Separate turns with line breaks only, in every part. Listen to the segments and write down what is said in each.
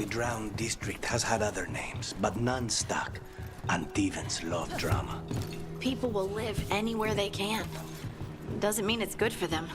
the Drowned District has had other names, but none stuck. And Thevens love drama.
People will live anywhere they can. Doesn't mean it's good for them.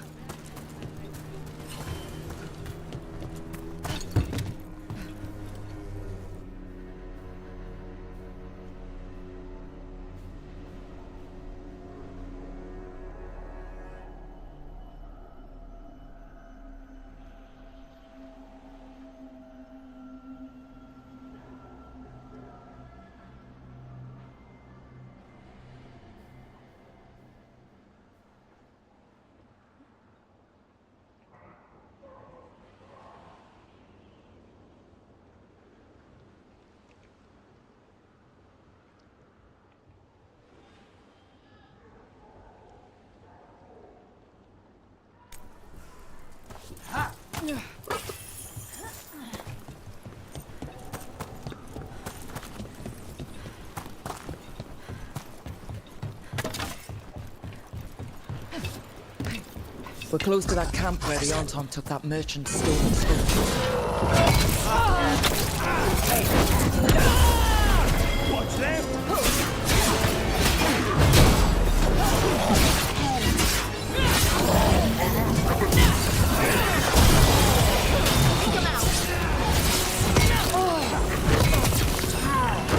We're close to that camp where the Anton took that merchant's stolen stuff.
Watch them!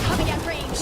Coming at range.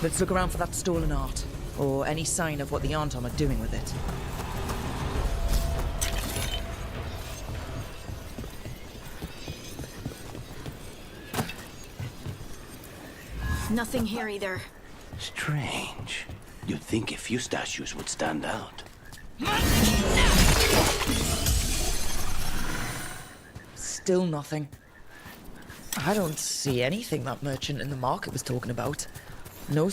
Let's look around for that stolen art, or any sign of what the Anton are doing with it.
Nothing here either.
Strange. You'd think a few statues would stand out.
Still nothing. I don't see anything that merchant in the market was talking about. No.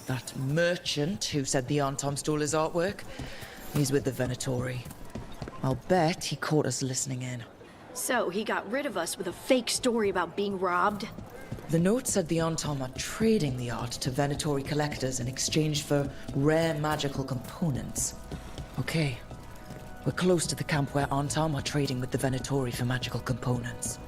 That merchant who said the Anton stole his artwork, he's with the Venatori. I'll bet he caught us listening in.
So, he got rid of us with a fake story about being robbed?
The note said the Anton are trading the art to Venatori collectors in exchange for rare magical components. Okay, we're close to the camp where Anton are trading with the Venatori for magical components.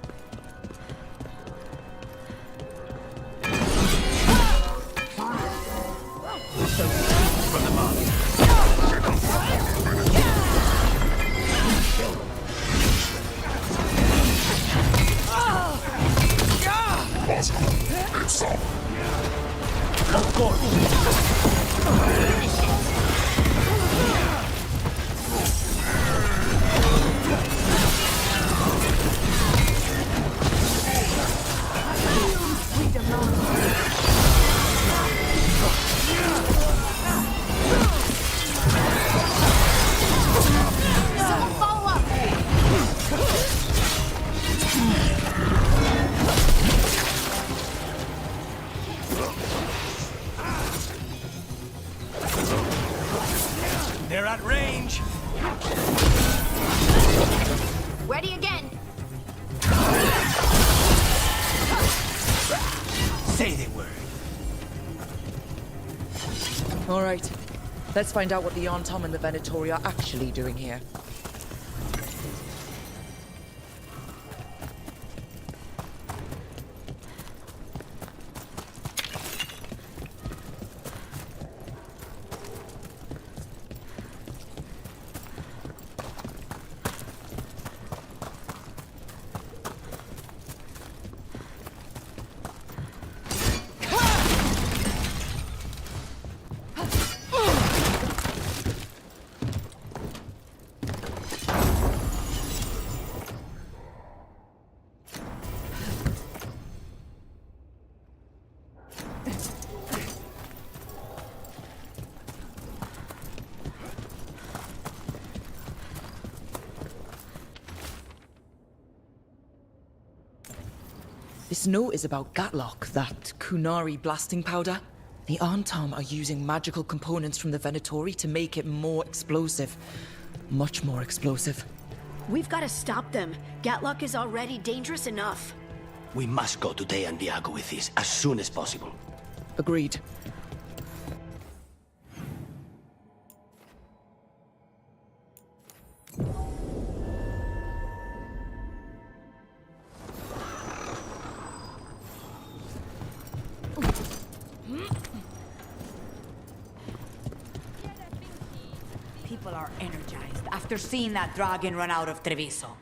All right. Let's find out what the Antom and the Venatori are actually doing here. This note is about Gatlock, that Kunari blasting powder. The Antom are using magical components from the Venatori to make it more explosive. Much more explosive.
We've got to stop them. Gatlock is already dangerous enough.
We must go to Deyandiago with this as soon as possible.
Agreed.
People are energized after seeing that dragon run out of Treviso.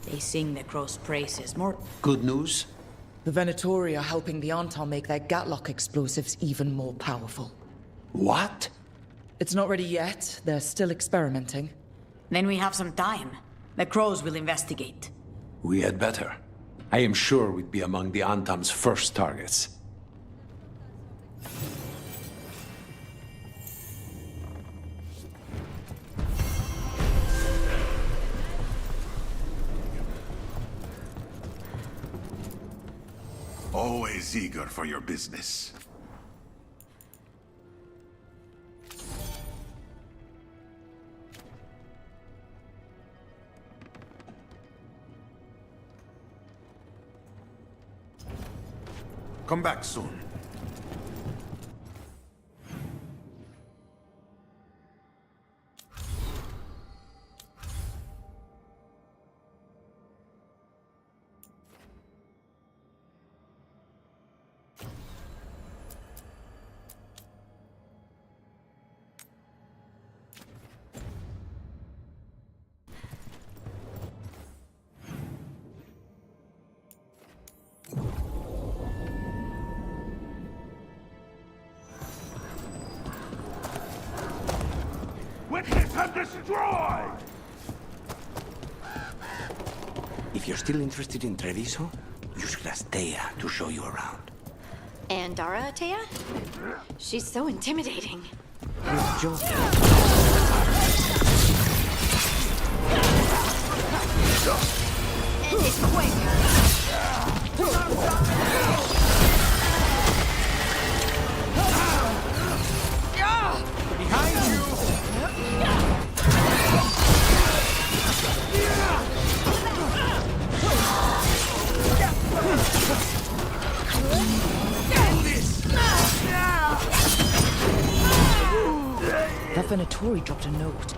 They sing the crow's praises more.
Good news?
The Venatori are helping the Antom make their Gatlock explosives even more powerful.
What?
It's not ready yet. They're still experimenting.
Then we have some time. The crows will investigate.
We had better. I am sure we'd be among the Antom's first targets.
Always eager for your business. Come back soon. Witness and destroy!
If you're still interested in Treviso, use Grastea to show you around.
And Dara, Atea? She's so intimidating.
You're joking.
End it quick!
Behind you!
That Venatori dropped a note.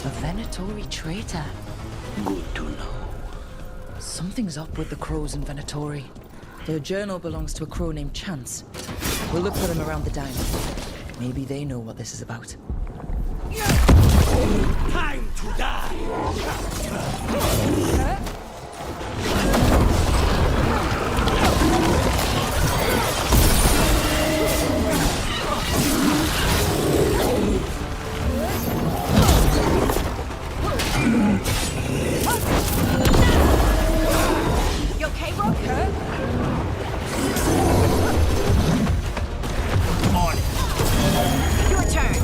A Venatori traitor.
Good to know.
Something's up with the crows and Venatori. Their journal belongs to a crow named Chance. We'll look for them around the dam. Maybe they know what this is about.
Time to die!
You okay, Rook?
On it!
Your turn.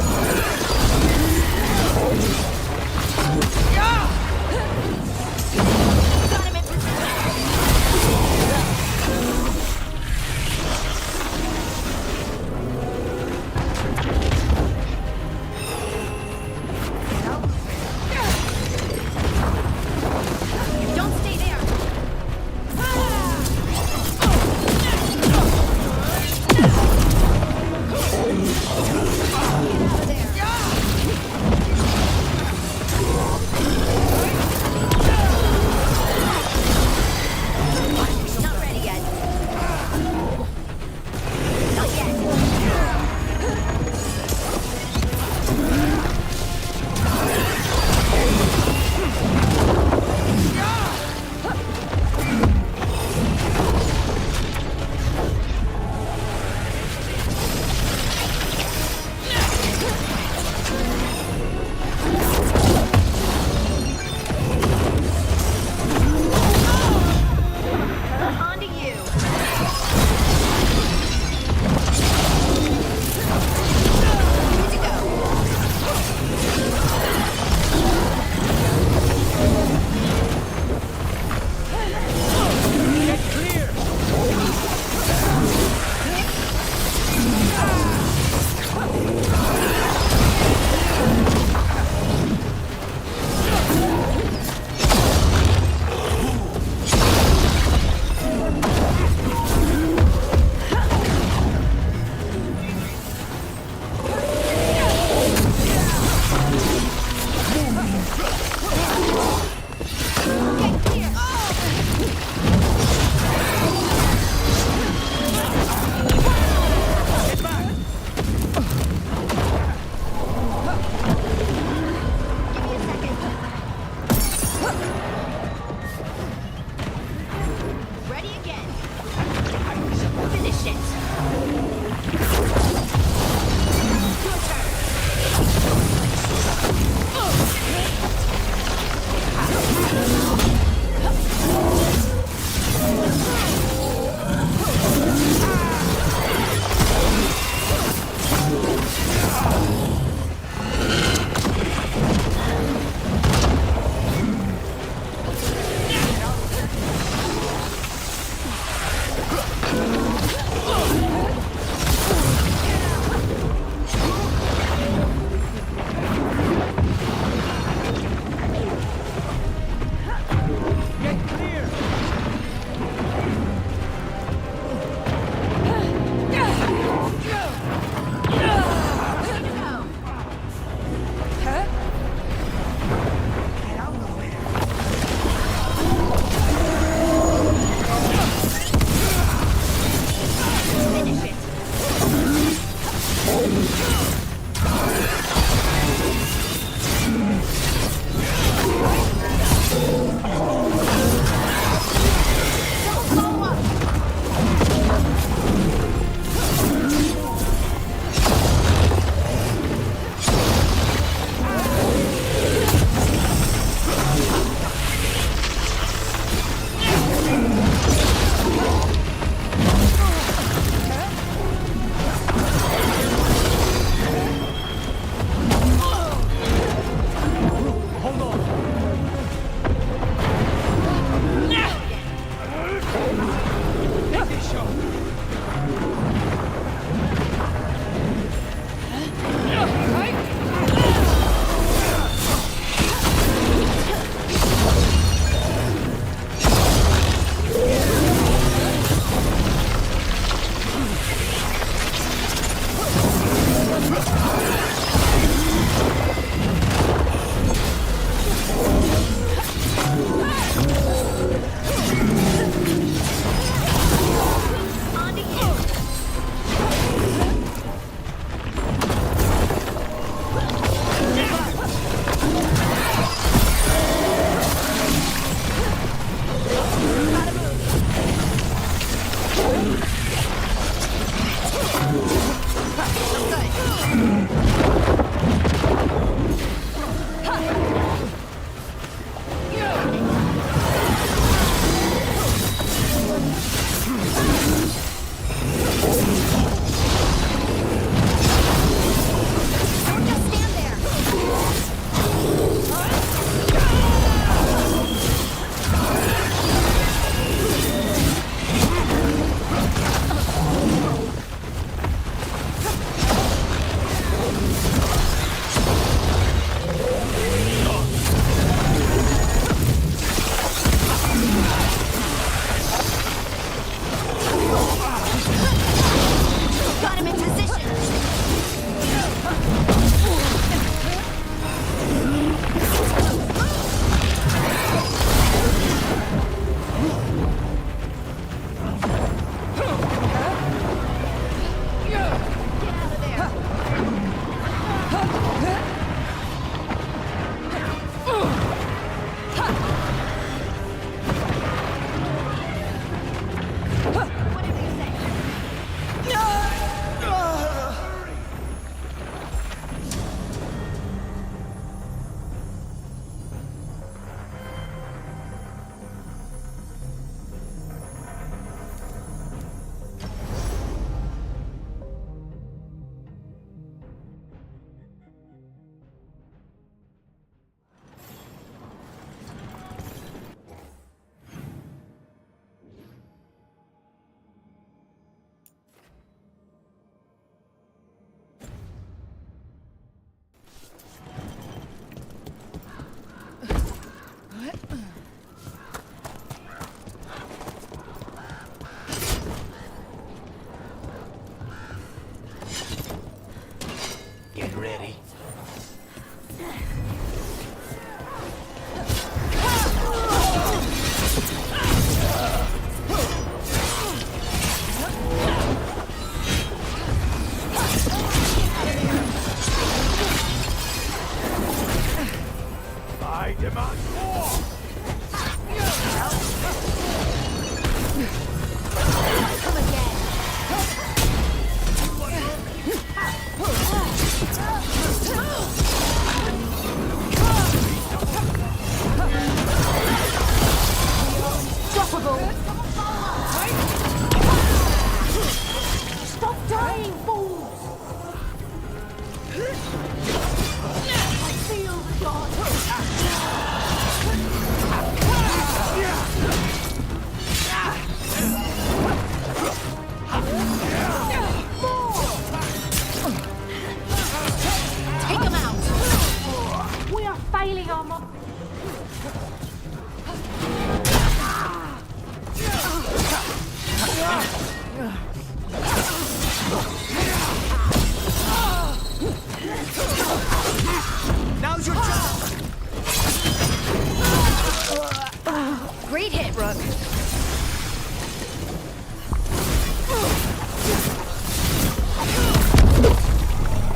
Great hit, Rook.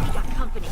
We got company.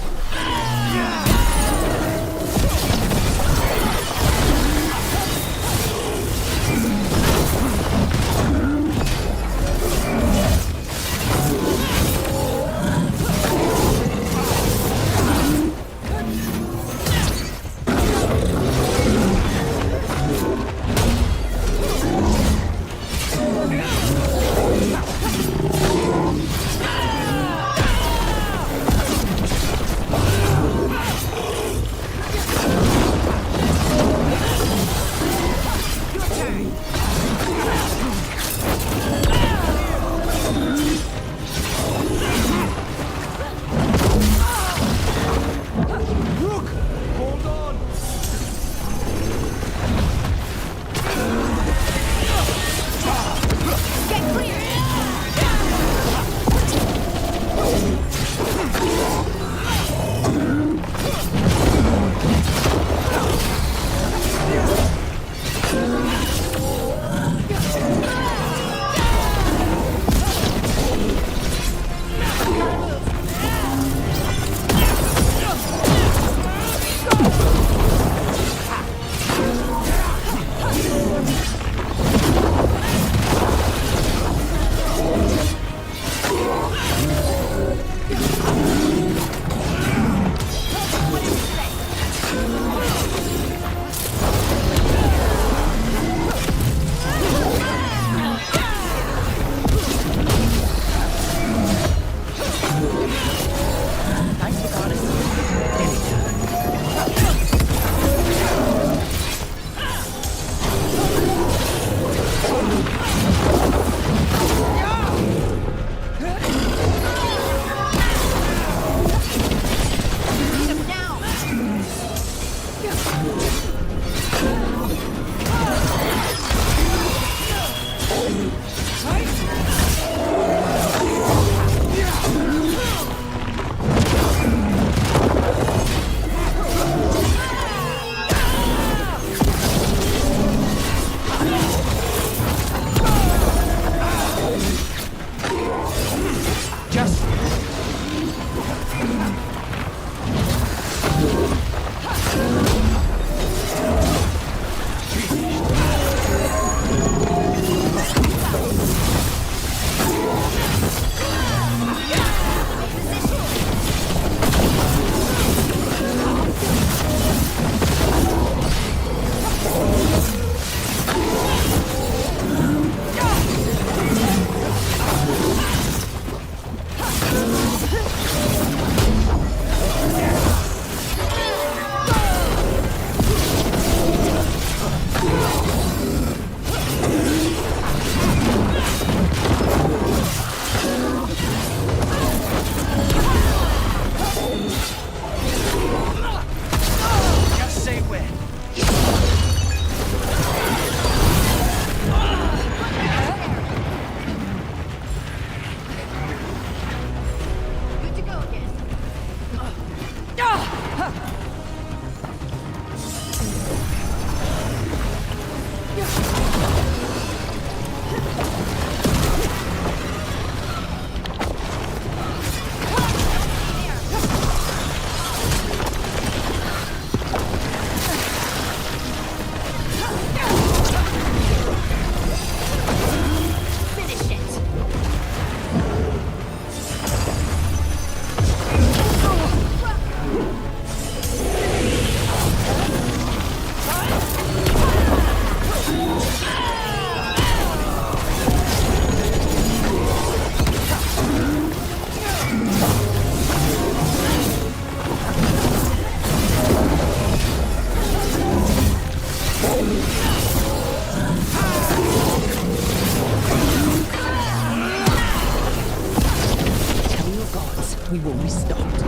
We won't be stopped.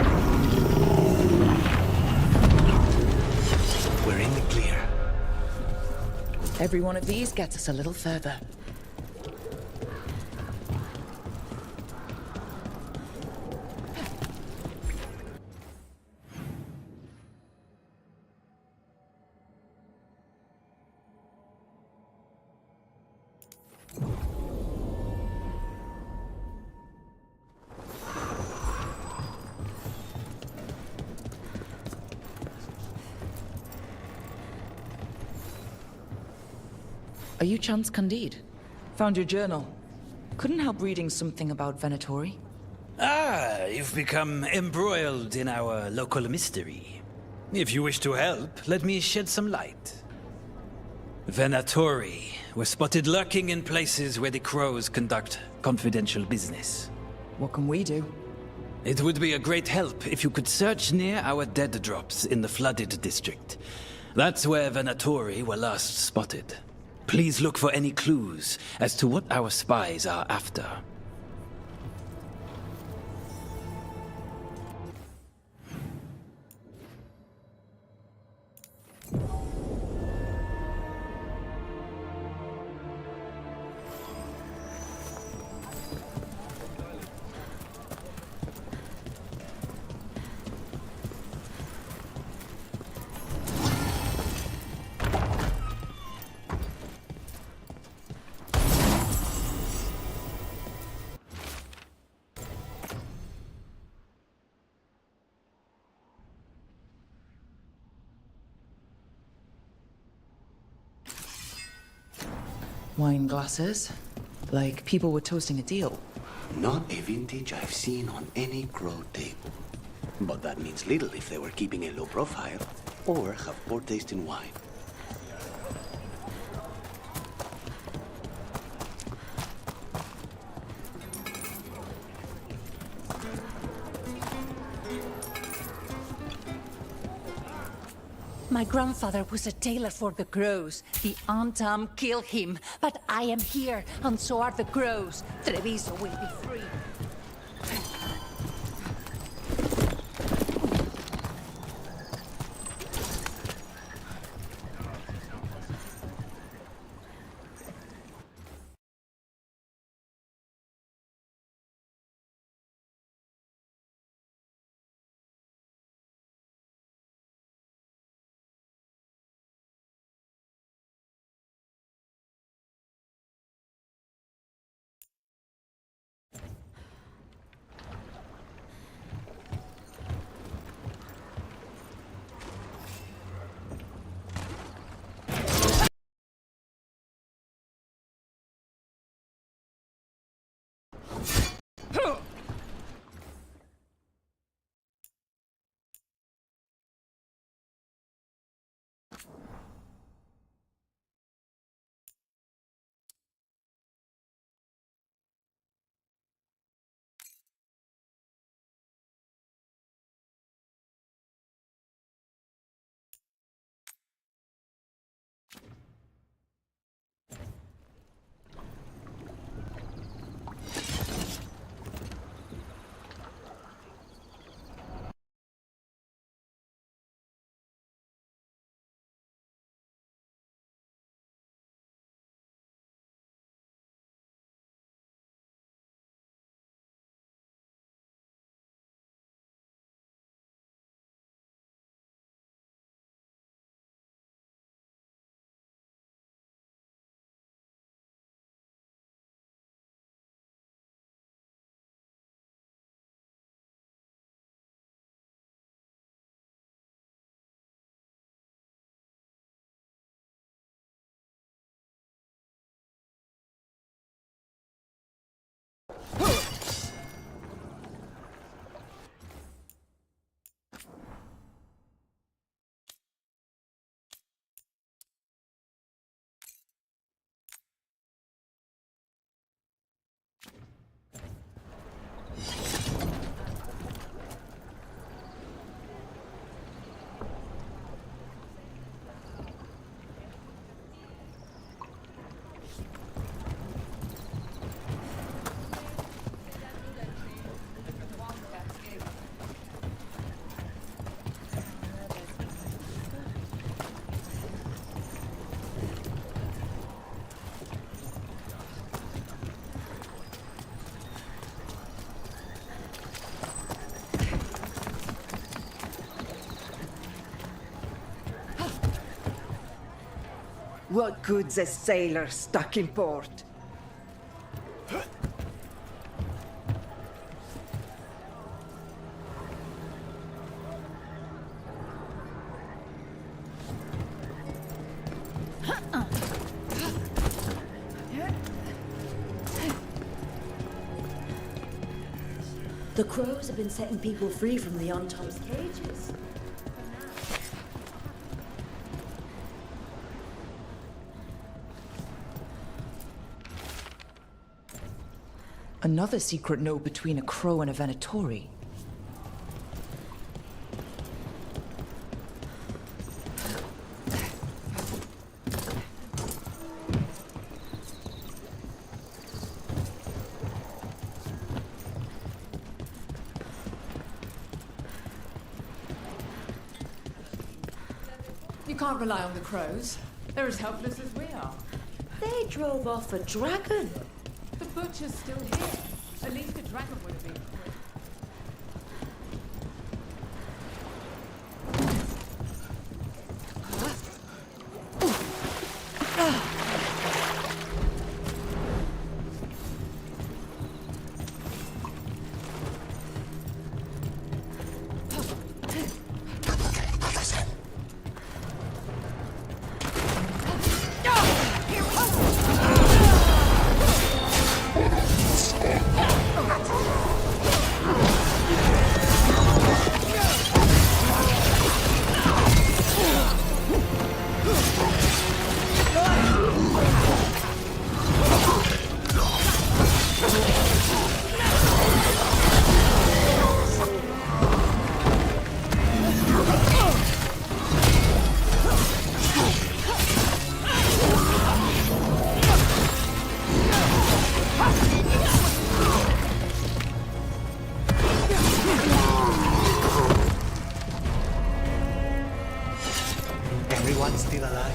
We're in the clear.
Every one of these gets us a little further. Are you Chance Candide? Found your journal. Couldn't help reading something about Venatori.
Ah, you've become embroiled in our local mystery. If you wish to help, let me shed some light. Venatori were spotted lurking in places where the crows conduct confidential business.
What can we do?
It would be a great help if you could search near our dead drops in the flooded district. That's where Venatori were last spotted. Please look for any clues as to what our spies are after.
Wine glasses. Like people were toasting a deal.
Not a vintage I've seen on any crow table. But that means little if they were keeping a low profile or have poor taste in wine.
My grandfather was a tailor for the crows. The Antam killed him, but I am here, and so are the crows. Treviso will be free.
What good's a sailor stuck in port?
The crows have been setting people free from the Ontom's cages.
Another secret note between a crow and a Venatori.
You can't rely on the crows. They're as helpless as we are.
They drove off a dragon.
The butcher's still here. At least the dragon would have been quick.
Everyone's still alive.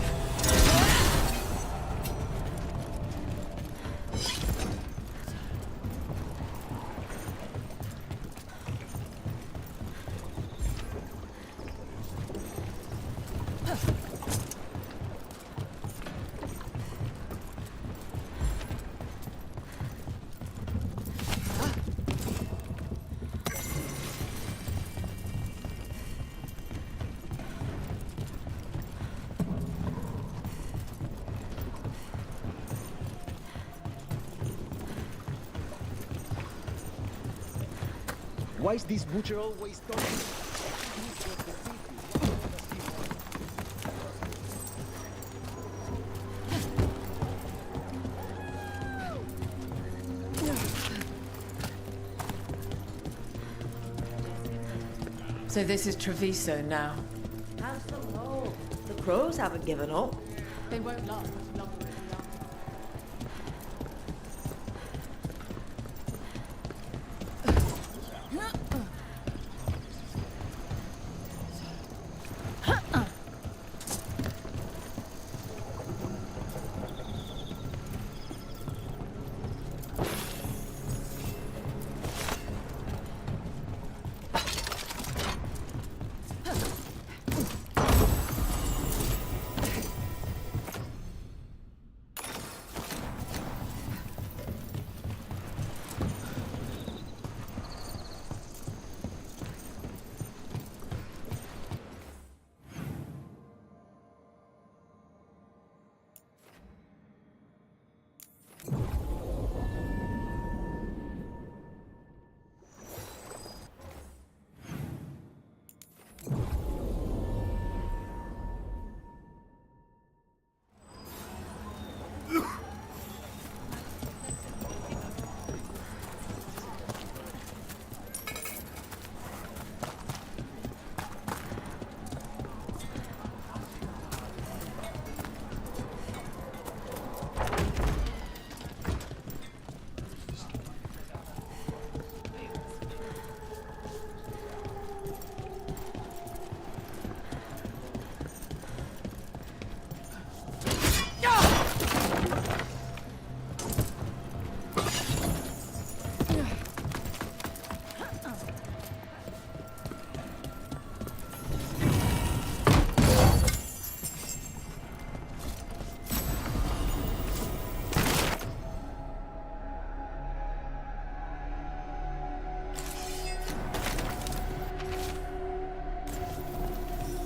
Why is this butcher always talking?
So this is Treviso now.
How's the roll? The crows haven't given up.
They won't last much longer in the dark.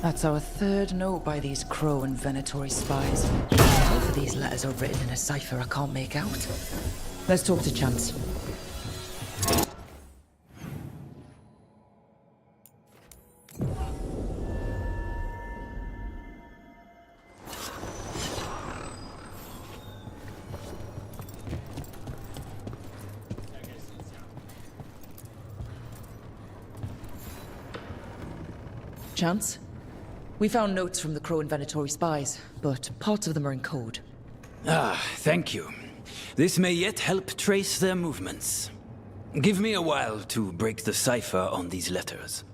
That's our third note by these Crow and Venatori spies. Half of these letters are written in a cipher I can't make out. Let's talk to Chance. chance? We found notes from the Crow and Venatori spies, but parts of them are in code.
Ah, thank you. This may yet help trace their movements. Give me a while to break the cipher on these letters.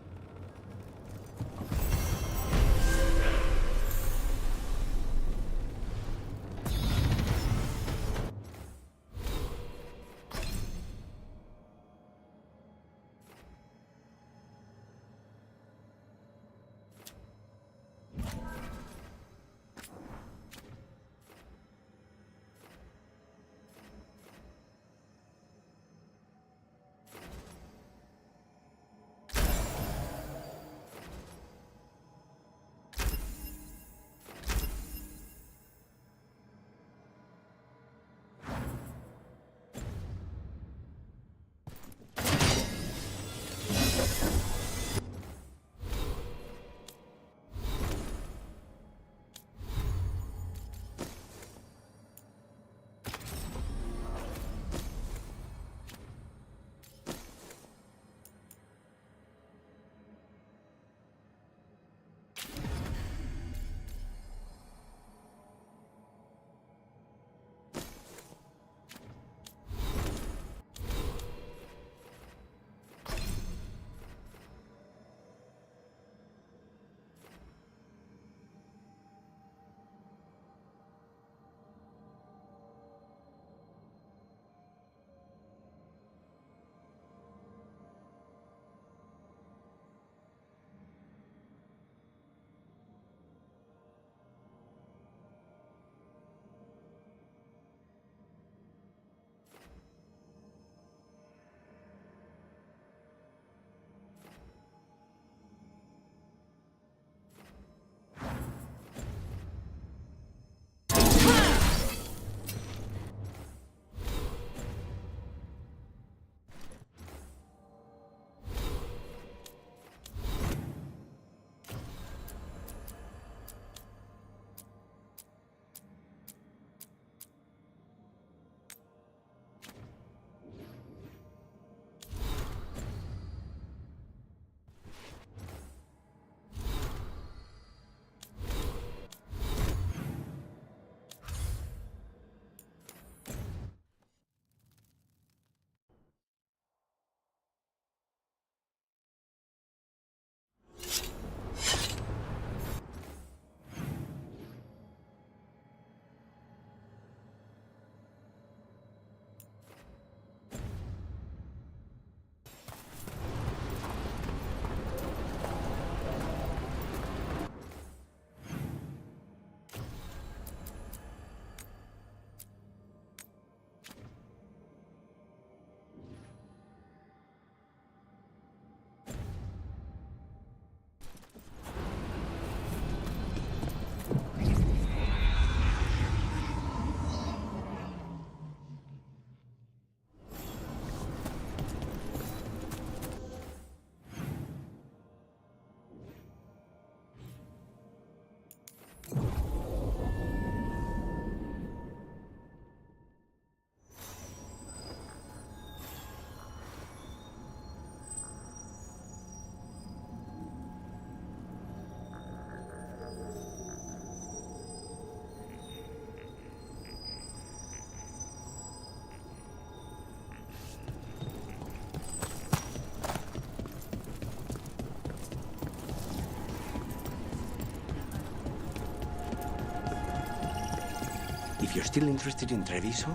If you're still interested in Treviso,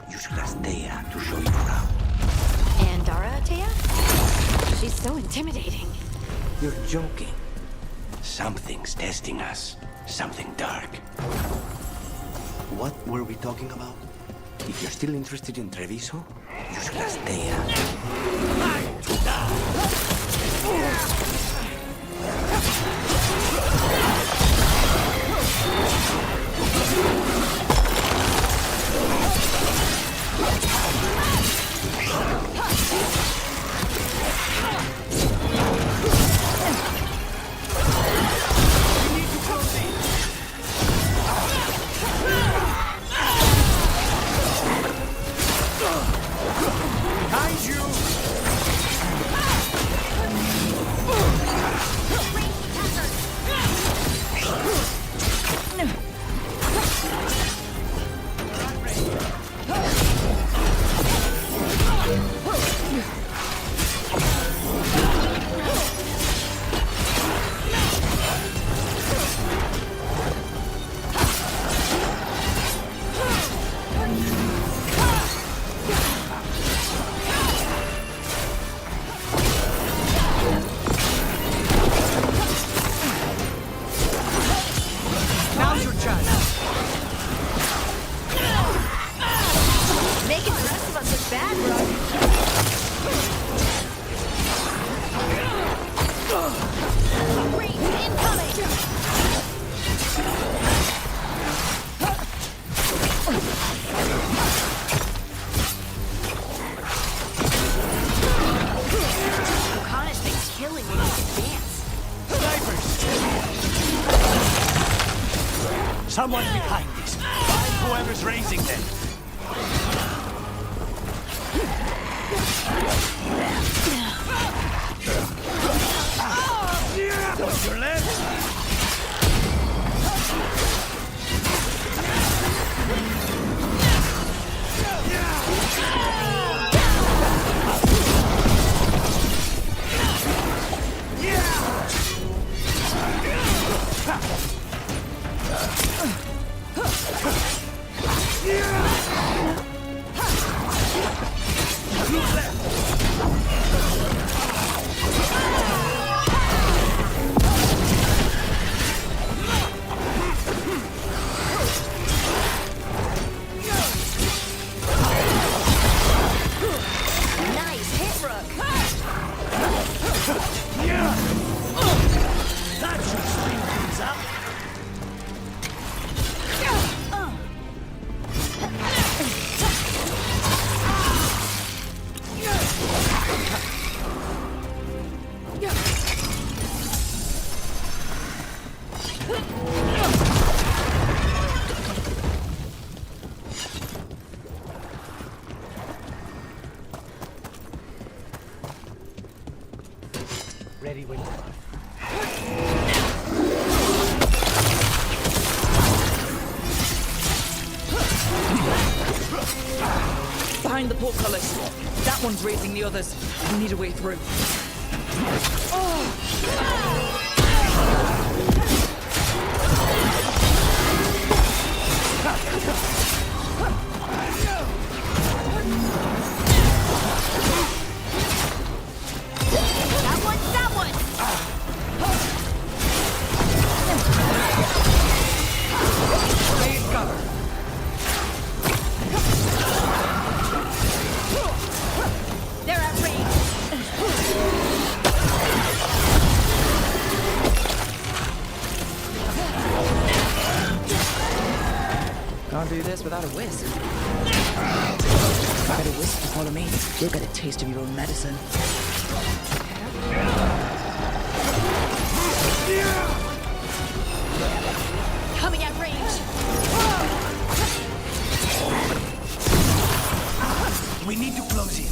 use Rastea to show you around.
And Dorothea? She's so intimidating.
You're joking. Something's testing us. Something dark. What were we talking about? If you're still interested in Treviso, use Rastea.
Behind you!
bad, Range incoming! O'Connor's been killing when he can dance.
Someone's behind this. Find whoever's raising them. What's your left?
Nice hit, Rook!
That should speed things up.
Ready when you are.
Behind the portcullis. That one's raising the others. We need a way through.
That one!
Veilguard.
They're at range!
Can't do this without a whisk. Get a whisk to follow me. You'll get a taste of your own medicine.
Coming at range!
We need to close in.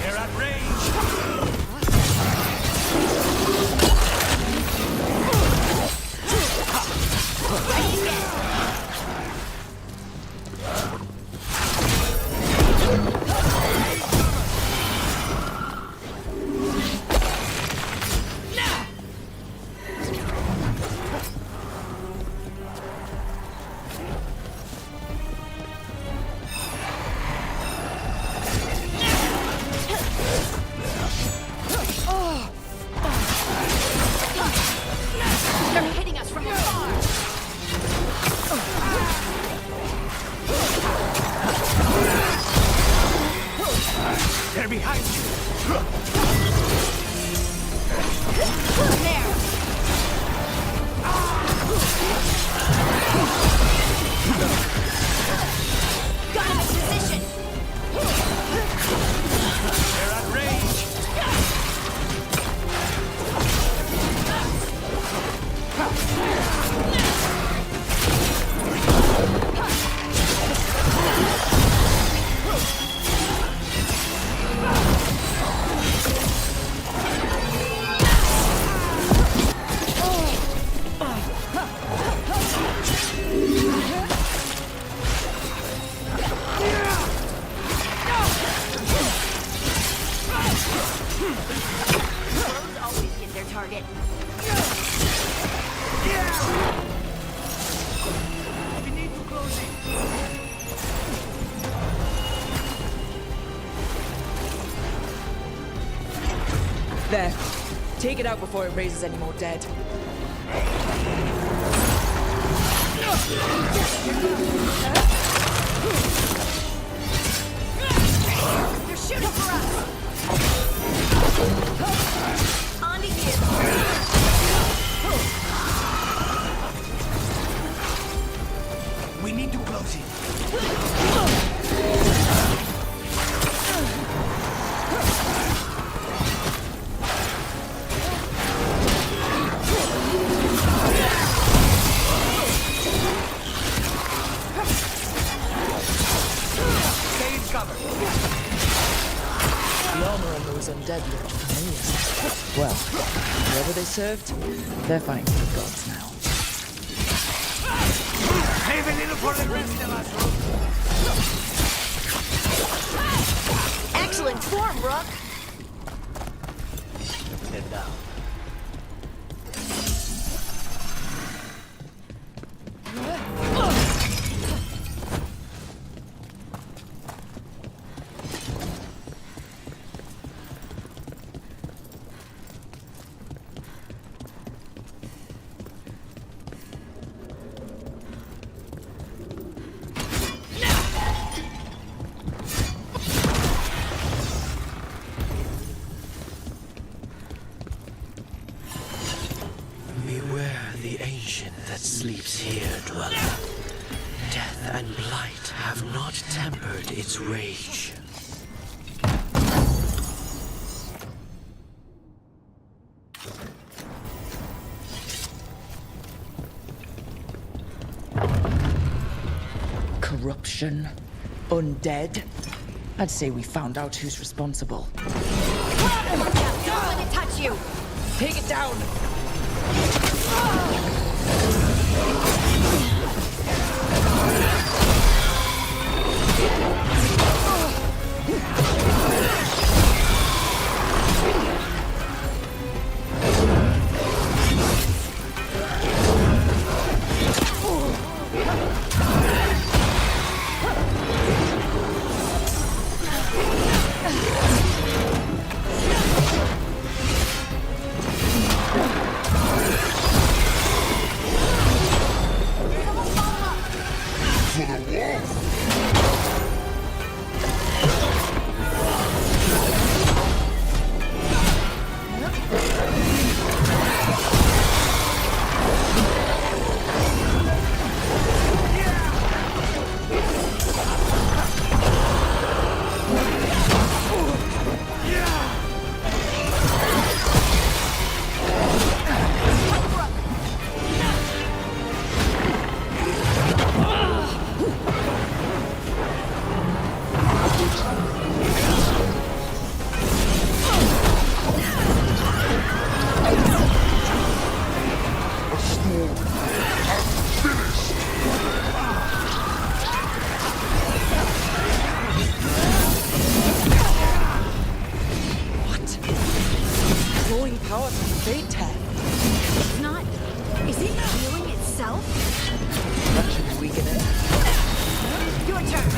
They're at range.
They're hitting us from afar!
They're behind you.
There! Got him in position!
They're at range.
There. Take it out before it raises any more dead.
You're shooting for us! On to you!
We need to close it. Stay in cover.
The armor on those undead looked familiar. Well, whoever they served, they're fighting for the gods now.
Save a little for the rest of us,
Excellent form, Rook!
Head down. Beware the ancient that sleeps here, dweller. Death and blight have not tempered its rage.
Corruption. Undead. I'd say we found out who's responsible.
Don't let it touch you!
Take it down! Power from Fate.
It's not... Is it healing itself?
That should weaken it.
Your turn!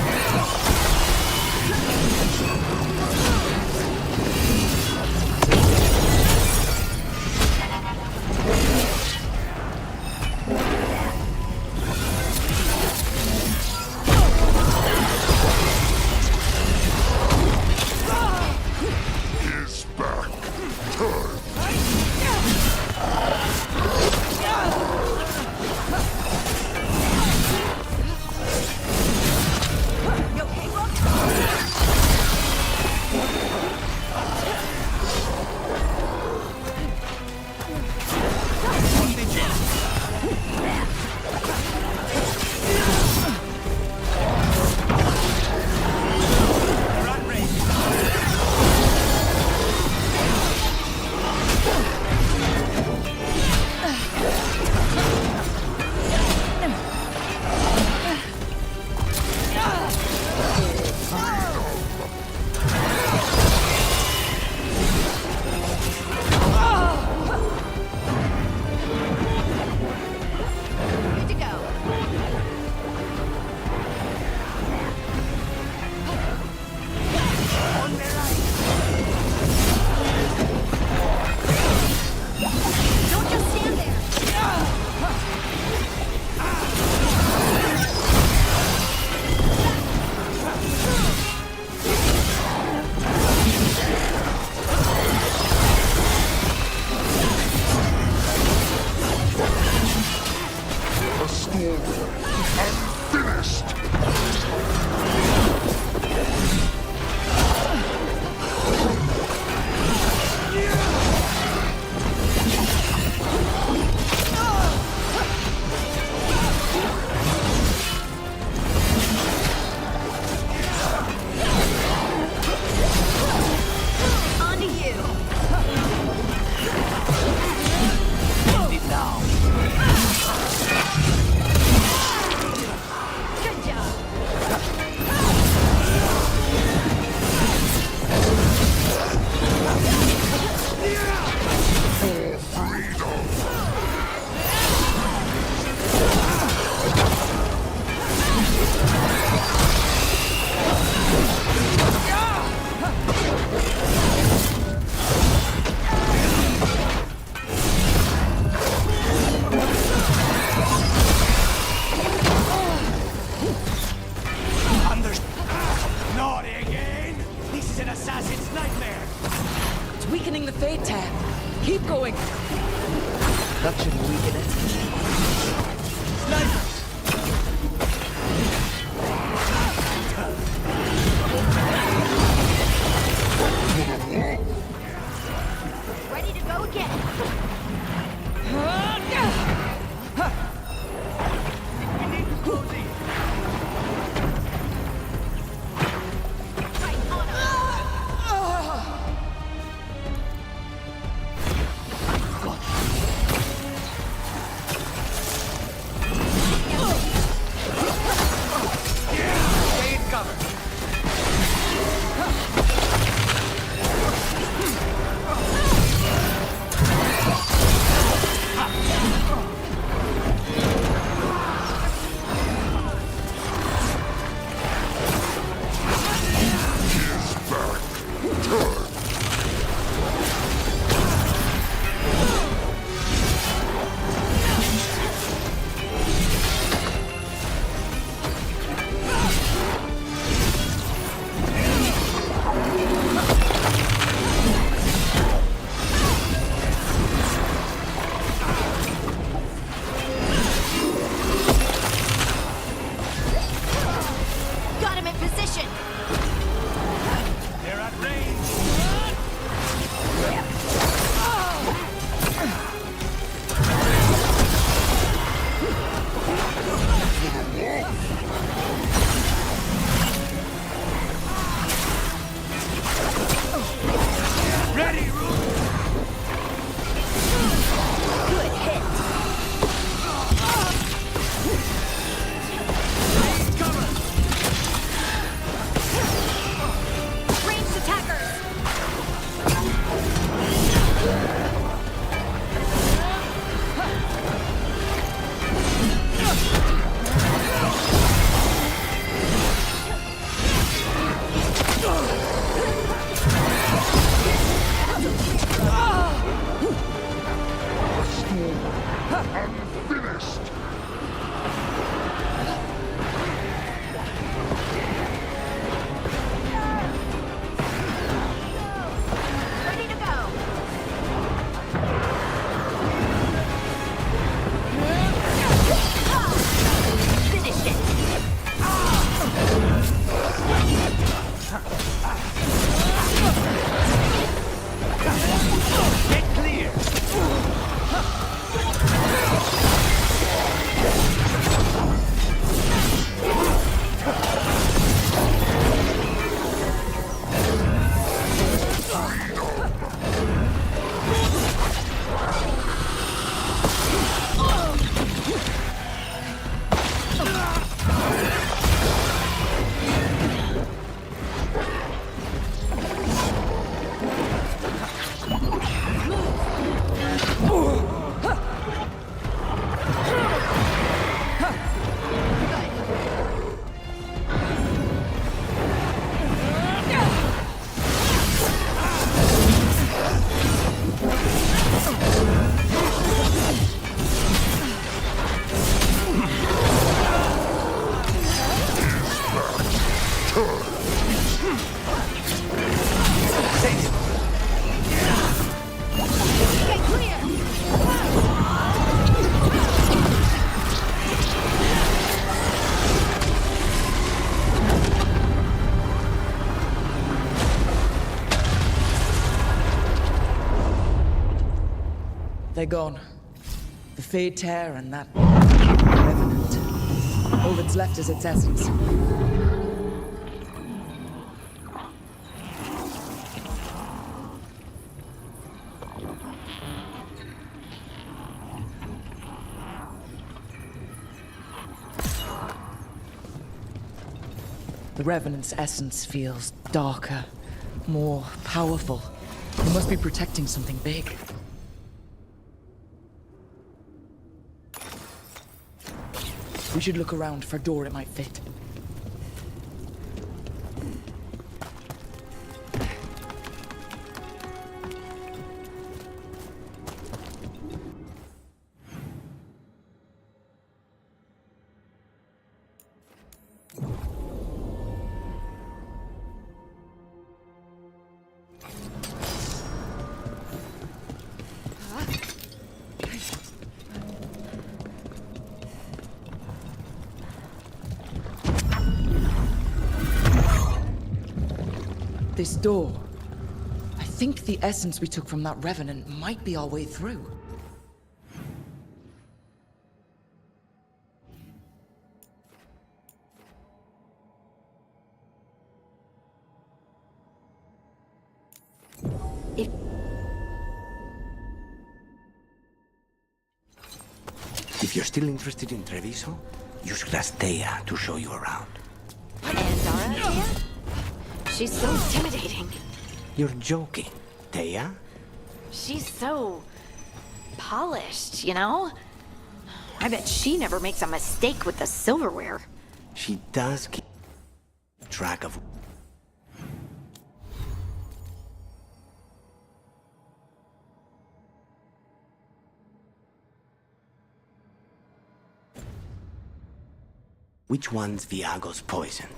going. That should weaken it.
Ready to go again. Got him in position.
They're at range. Ready,
Good hit. Ranged attackers.
Unfinished.
Ready to go. Finish it.
Get clear.
Get clear.
They're gone. The Fade Tear and that Revenant. All that's left is its essence. The Revenant's essence feels darker, more powerful. It must be protecting something big. We should look around for a door it might fit. This door. I think the essence we took from that revenant might be our way through.
If you're still interested in Treviso, you should ask Thea to show you around.
And Zara? She's so intimidating.
You're joking, Thea?
She's so polished, you know? I bet she never makes a mistake with the silverware.
She does keep track of... Which one's Viago's poisoned?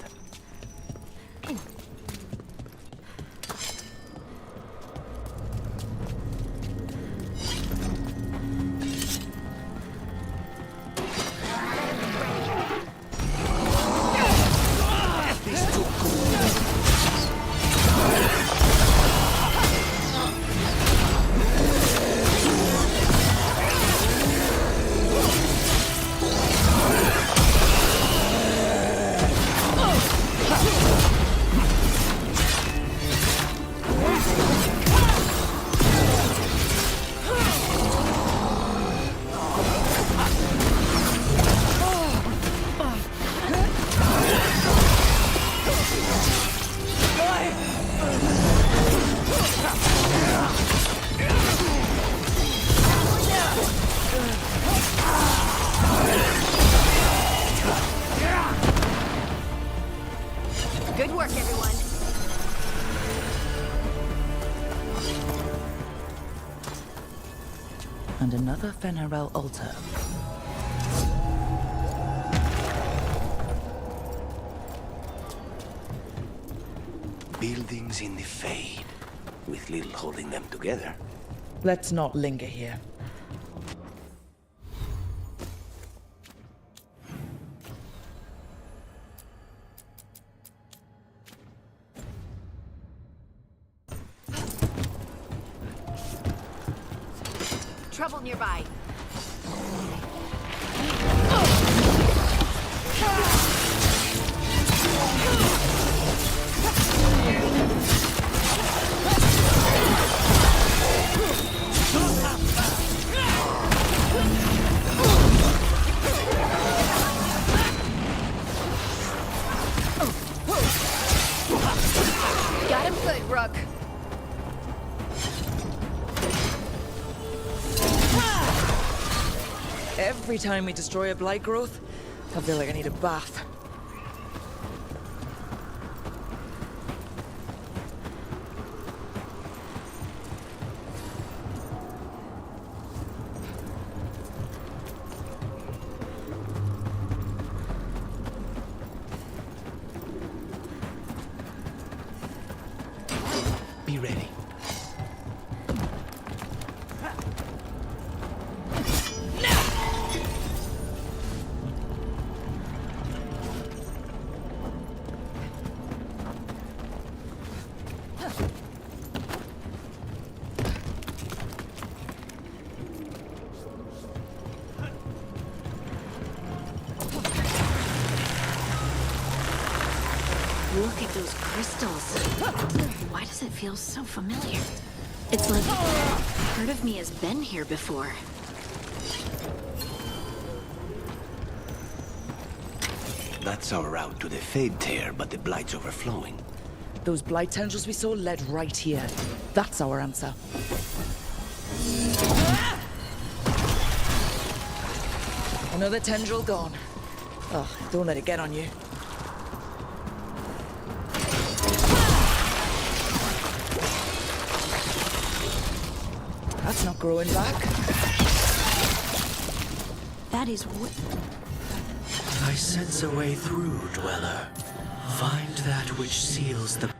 Good work, everyone.
And another Fenarel altar.
Buildings in the Fade, with little holding them together.
Let's not linger here.
Trouble nearby. Got him good, Rook.
Every time we destroy a blight growth, I feel like I need a bath.
Be ready.
Look at those crystals. Why does it feel so familiar? It's like part of me has been here before.
That's our route to the Fade Tear, but the Blight's overflowing.
Those blight tendrils we saw led right here. That's our answer. Another tendril gone. Oh, don't let it get on you. That's not growing back.
That is what...
I sense a way through, Dweller. Find that which seals the...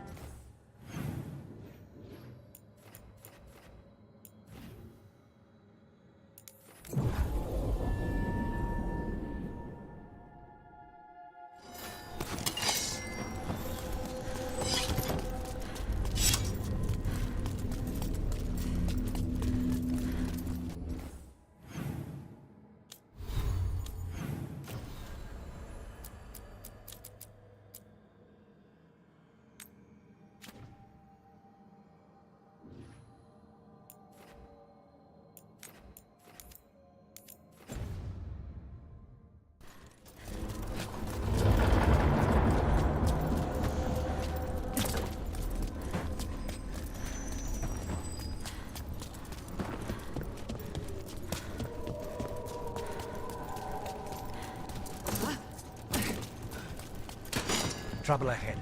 Trouble ahead.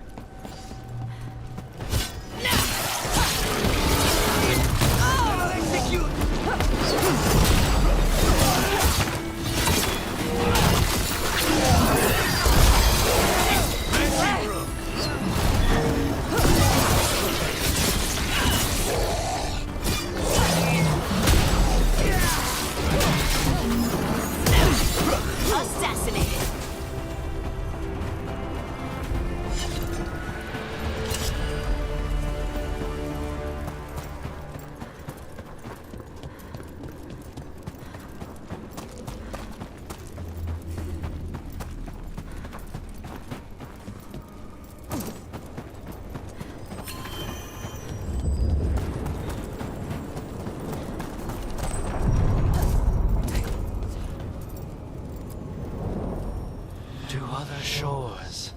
Assassinated.
To other shores.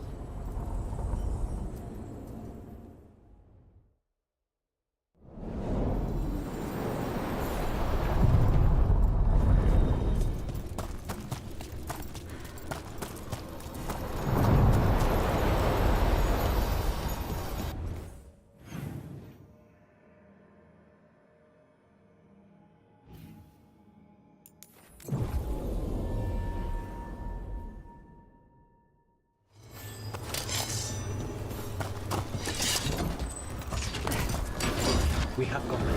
We have company.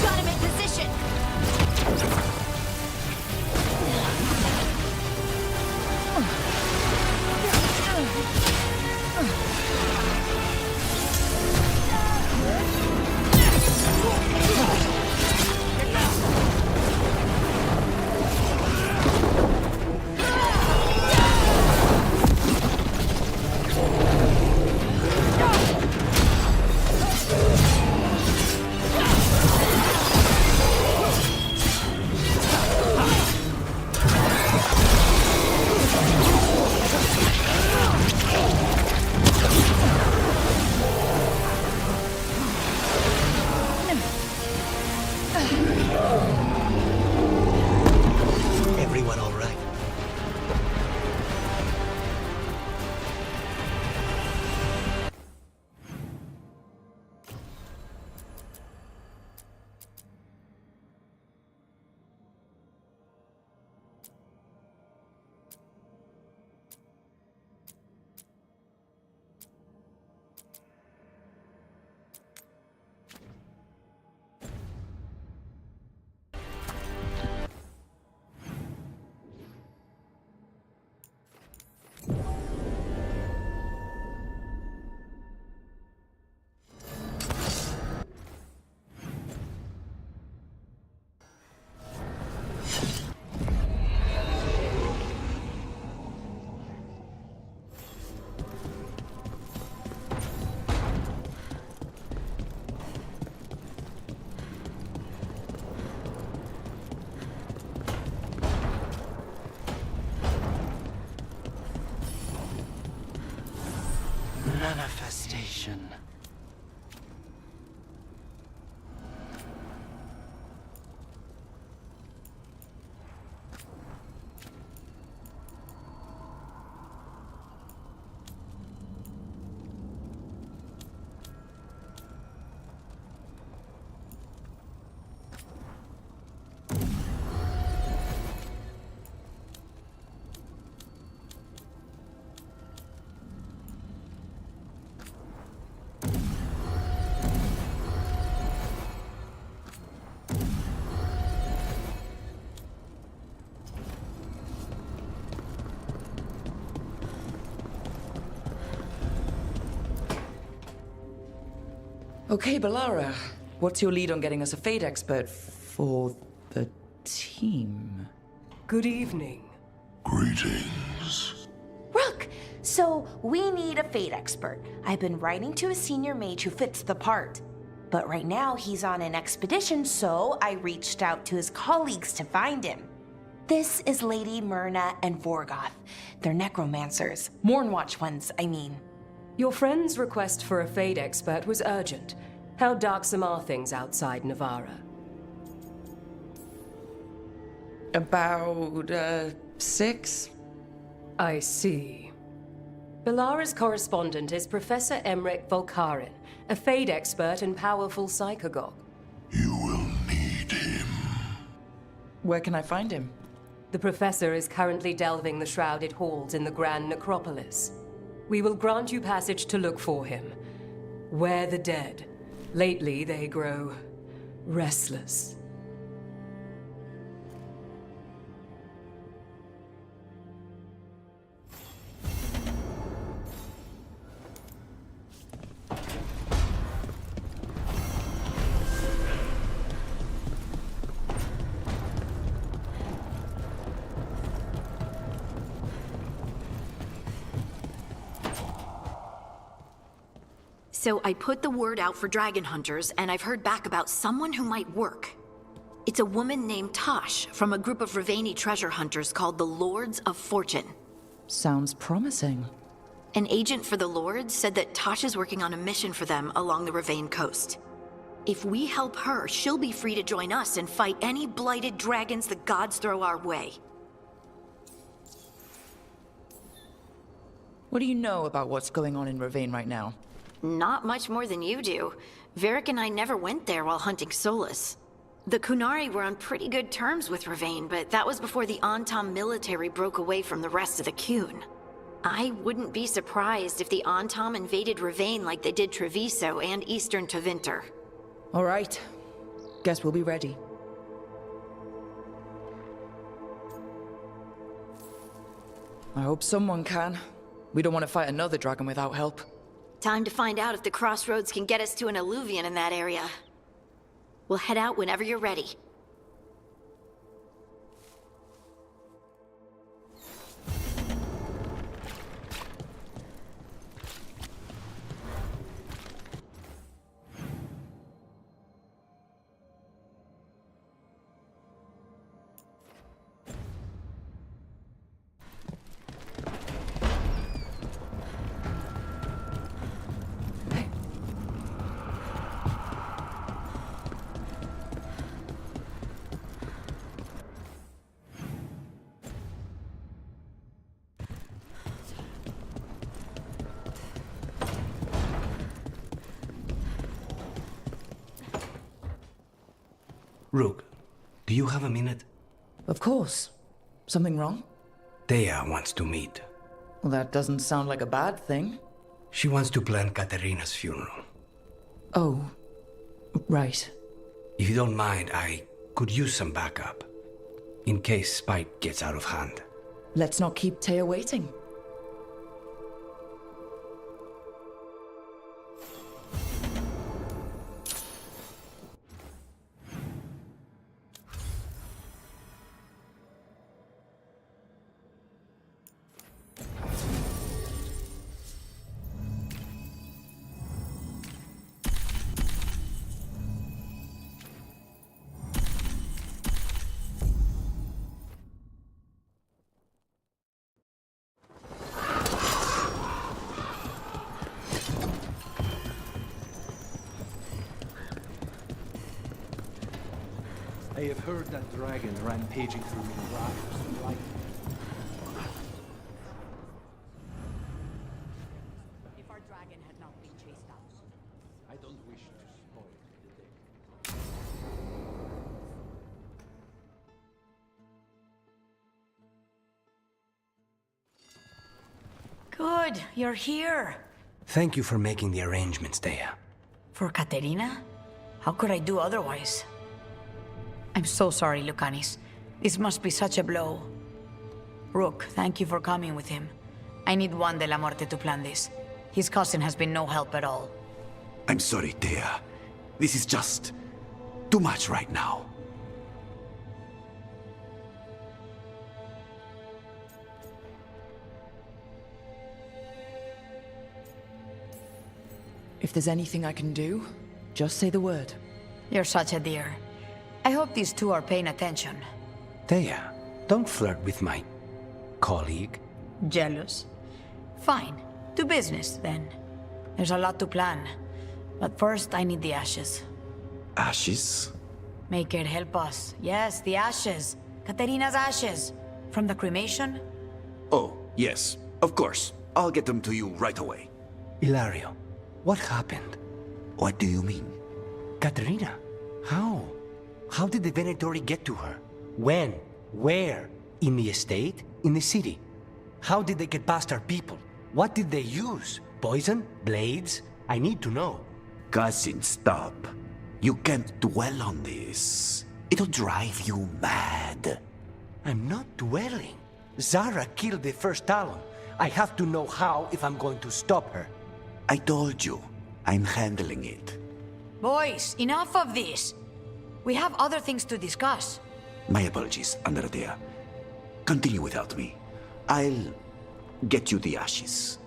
Got him in position.
Everyone all right? Manifestation.
Okay, Balara. What's your lead on getting us a Fate expert for the team?
Good evening.
Greetings.
Rook! So, we need a Fate expert. I've been writing to a senior mage who fits the part. But right now, he's on an expedition, so I reached out to his colleagues to find him. This is Lady Myrna and Vorgoth. They're necromancers. Mournwatch ones, I mean.
Your friend's request for a Fade expert was urgent. How darksome are things outside Navarra?
About, 6?
I see. Belara's correspondent is Professor Emmerich Volkarin, a Fade expert and powerful psychagogue.
You will need him.
Where can I find him?
The professor is currently delving the shrouded halls in the Grand Necropolis. We will grant you passage to look for him. Where the dead. Lately, they grow restless.
So I put the word out for dragon hunters, and I've heard back about someone who might work. It's a woman named Tosh from a group of Ravani treasure hunters called the Lords of Fortune.
Sounds promising.
An agent for the Lords said that Tosh is working on a mission for them along the Ravane coast. If we help her, she'll be free to join us and fight any blighted dragons the gods throw our way.
What do you know about what's going on in Ravane right now?
Not much more than you do. Varric and I never went there while hunting Solus. The Kunari were on pretty good terms with Ravane, but that was before the Antam military broke away from the rest of the Kun. I wouldn't be surprised if the Antam invaded Ravane like they did Treviso and Eastern Tevinter.
All right. Guess we'll be ready. I hope someone can. We don't want to fight another dragon without help.
Time to find out if the crossroads can get us to an alluvion in that area. We'll head out whenever you're ready.
Rook, do you have a minute?
Of course. Something wrong?
Thea wants to meet.
Well, that doesn't sound like a bad thing.
She wants to plan Katerina's funeral.
Oh, right.
If you don't mind, I could use some backup. In case Spite gets out of hand.
Let's not keep Thea waiting.
I have heard that dragon rampaging through Mirage like.
If our dragon had not been chased out.
I don't wish to spoil the day.
Good, you're here.
Thank you for making the arrangements, Thea.
For Katerina? How could I do otherwise? I'm so sorry, Lucanis. This must be such a blow. Rook, thank you for coming with him. I need Juan de la Muerte to plan this. His cousin has been no help at all.
I'm sorry, Thea. This is just too much right now.
If there's anything I can do, just say the word.
You're such a dear. I hope these two are paying attention.
Thea, don't flirt with my colleague.
Jealous? Fine. To business, then. There's a lot to plan. But first, I need the ashes.
Ashes?
Make it help us. Yes, the ashes. Katerina's ashes. From the cremation?
Oh, yes, of course. I'll get them to you right away. Ilario, what happened? What do you mean? Katerina, how? How did the Venatori get to her? When? Where? In the estate? In the city? How did they get past our people? What did they use? Poison? Blades? I need to know. Cousin, stop. You can't dwell on this. It'll drive you mad. I'm not dwelling. Zara killed the first Talon. I have to know how if I'm going to stop her. I told you. I'm handling it.
Boys, enough of this. We have other things to discuss.
My apologies, Andradea. Continue without me. I'll get you the ashes.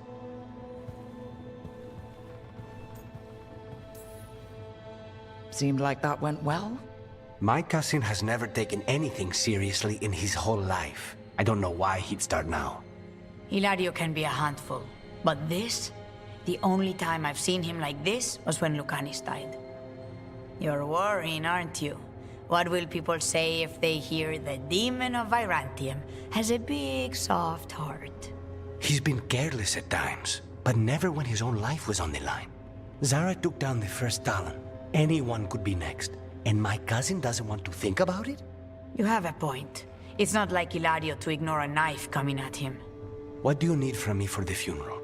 Seemed like that went well.
My cousin has never taken anything seriously in his whole life. I don't know why he'd start now.
Hilario can be a handful. But this? The only time I've seen him like this was when Lucanis died. You're worrying, aren't you? What will people say if they hear the demon of Virantium has a big, soft heart?
He's been careless at times, but never when his own life was on the line. Zara took down the first Talon. Anyone could be next. And my cousin doesn't want to think about it?
You have a point. It's not like Hilario to ignore a knife coming at him.
What do you need from me for the funeral?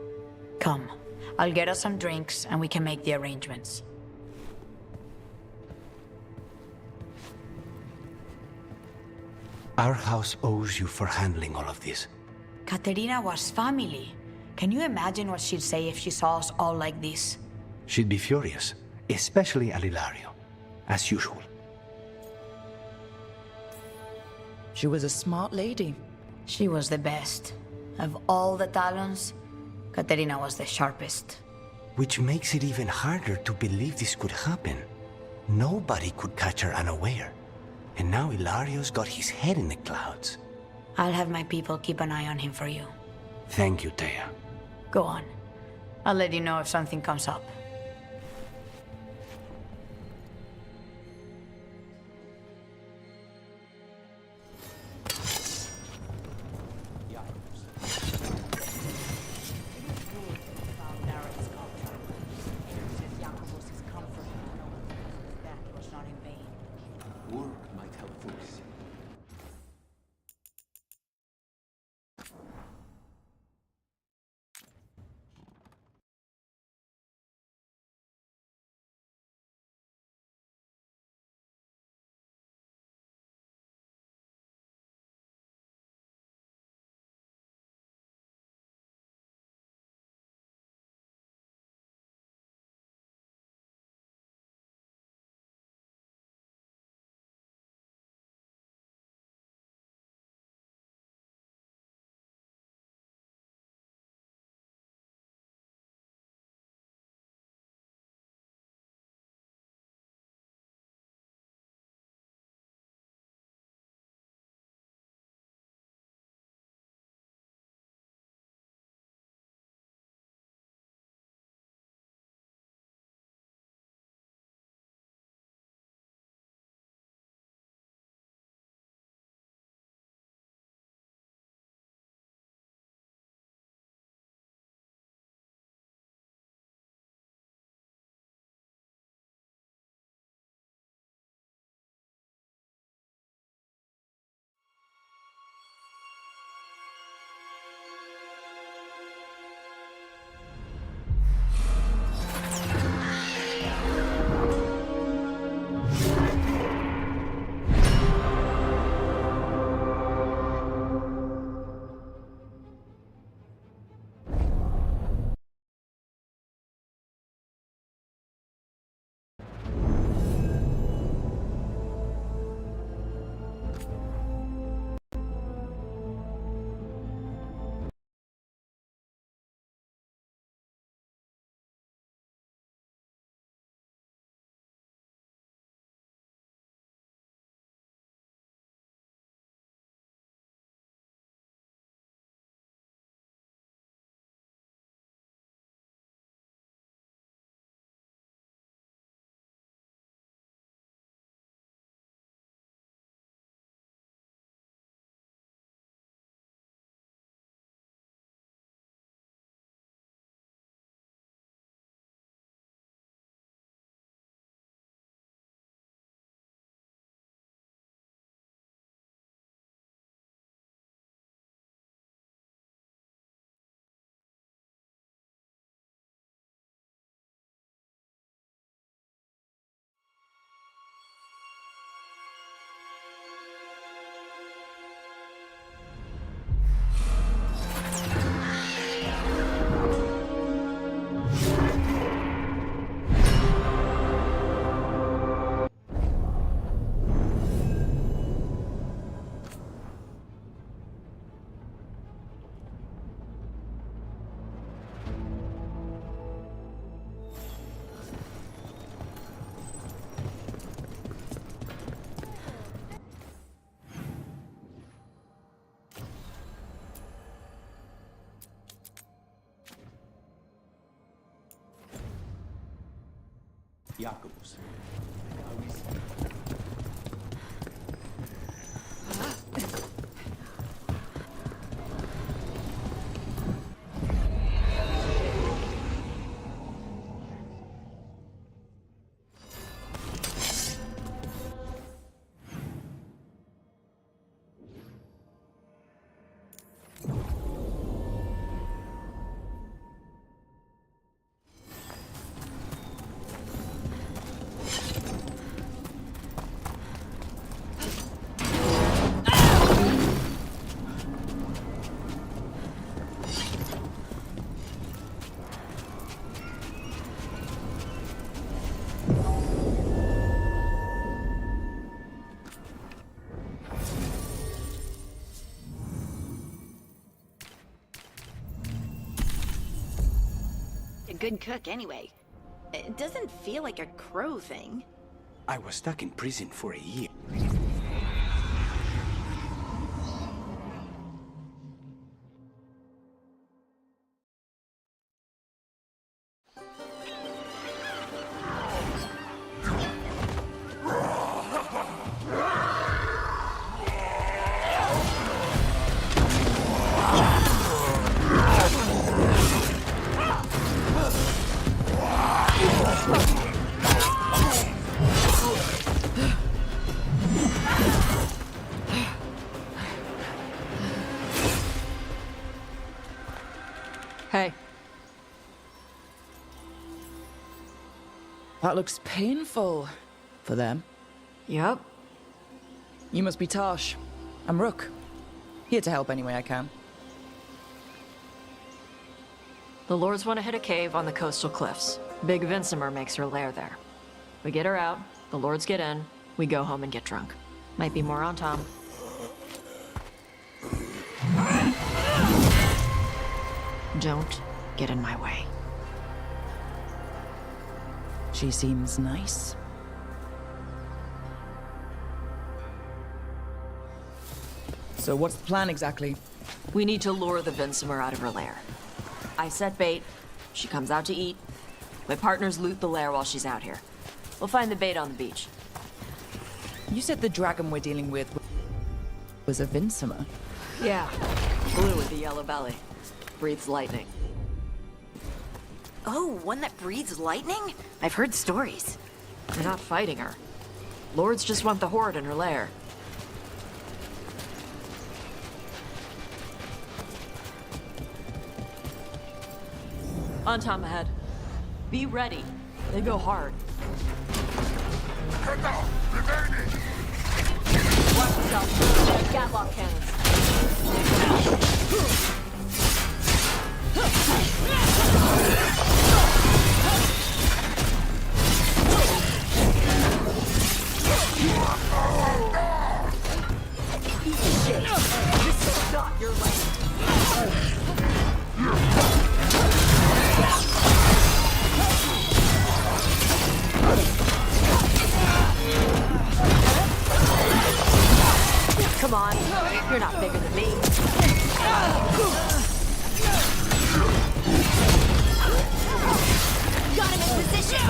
Come. I'll get us some drinks and we can make the arrangements.
Our house owes you for handling all of this.
Katerina was family. Can you imagine what she'd say if she saw us all like this?
She'd be furious, especially at Hilario, as usual.
She was a smart lady.
She was the best. Of all the Talons, Katerina was the sharpest.
Which makes it even harder to believe this could happen. Nobody could catch her unaware. And now Hilario's got his head in the clouds.
I'll have my people keep an eye on him for you.
Thank you, Thea.
Go on. I'll let you know if something comes up.
Jacobus.
Good cook anyway. It doesn't feel like a crow thing.
I was stuck in prison for a year.
Hey. That looks painful for them.
Yup.
You must be Tosh. I'm Rook. Here to help any way I can.
The Lords want to hit a cave on the coastal cliffs. Big Vinsimer makes her lair there. We get her out, the Lords get in, we go home and get drunk. Might be more on Tom. Don't get in my way.
She seems nice. So what's the plan exactly?
We need to lure the Vinsimer out of her lair. I set bait, she comes out to eat. My partners loot the lair while she's out here. We'll find the bait on the beach.
You said the dragon we're dealing with was a Vinsimer.
Yeah, blue with the yellow belly. Breathes lightning.
Oh, one that breathes lightning? I've heard stories.
We're not fighting her. Lords just want the horde in her lair. On Tom ahead. Be ready. They go hard. Watch yourself. They have Gatlock cannons. Shit. This is not your lane. Come on, you're not bigger than me.
Got him in position!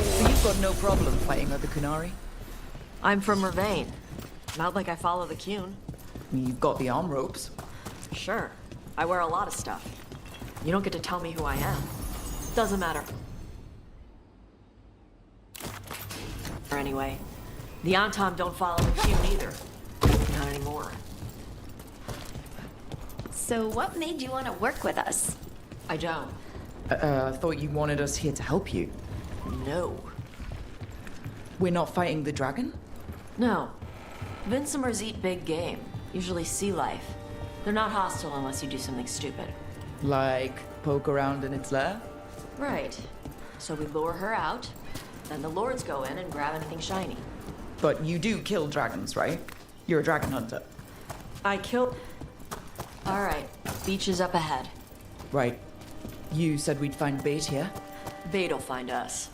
So you've got no problem fighting other Kunari?
I'm from Ravane. Not like I follow the Qun.
You've got the arm ropes.
Sure. I wear a lot of stuff. You don't get to tell me who I am. Doesn't matter. Or anyway, the Antom don't follow the Qun either. Not anymore.
So what made you want to work with us?
I don't.
I thought you wanted us here to help you.
No.
We're not fighting the dragon?
No. Vinsimers eat big game, usually sea life. They're not hostile unless you do something stupid.
Like poke around in its lair?
Right. So we lure her out, then the Lords go in and grab anything shiny.
But you do kill dragons, right? You're a dragon hunter.
I kill... Alright, beach is up ahead.
Right. You said we'd find bait here?
Bait'll find us.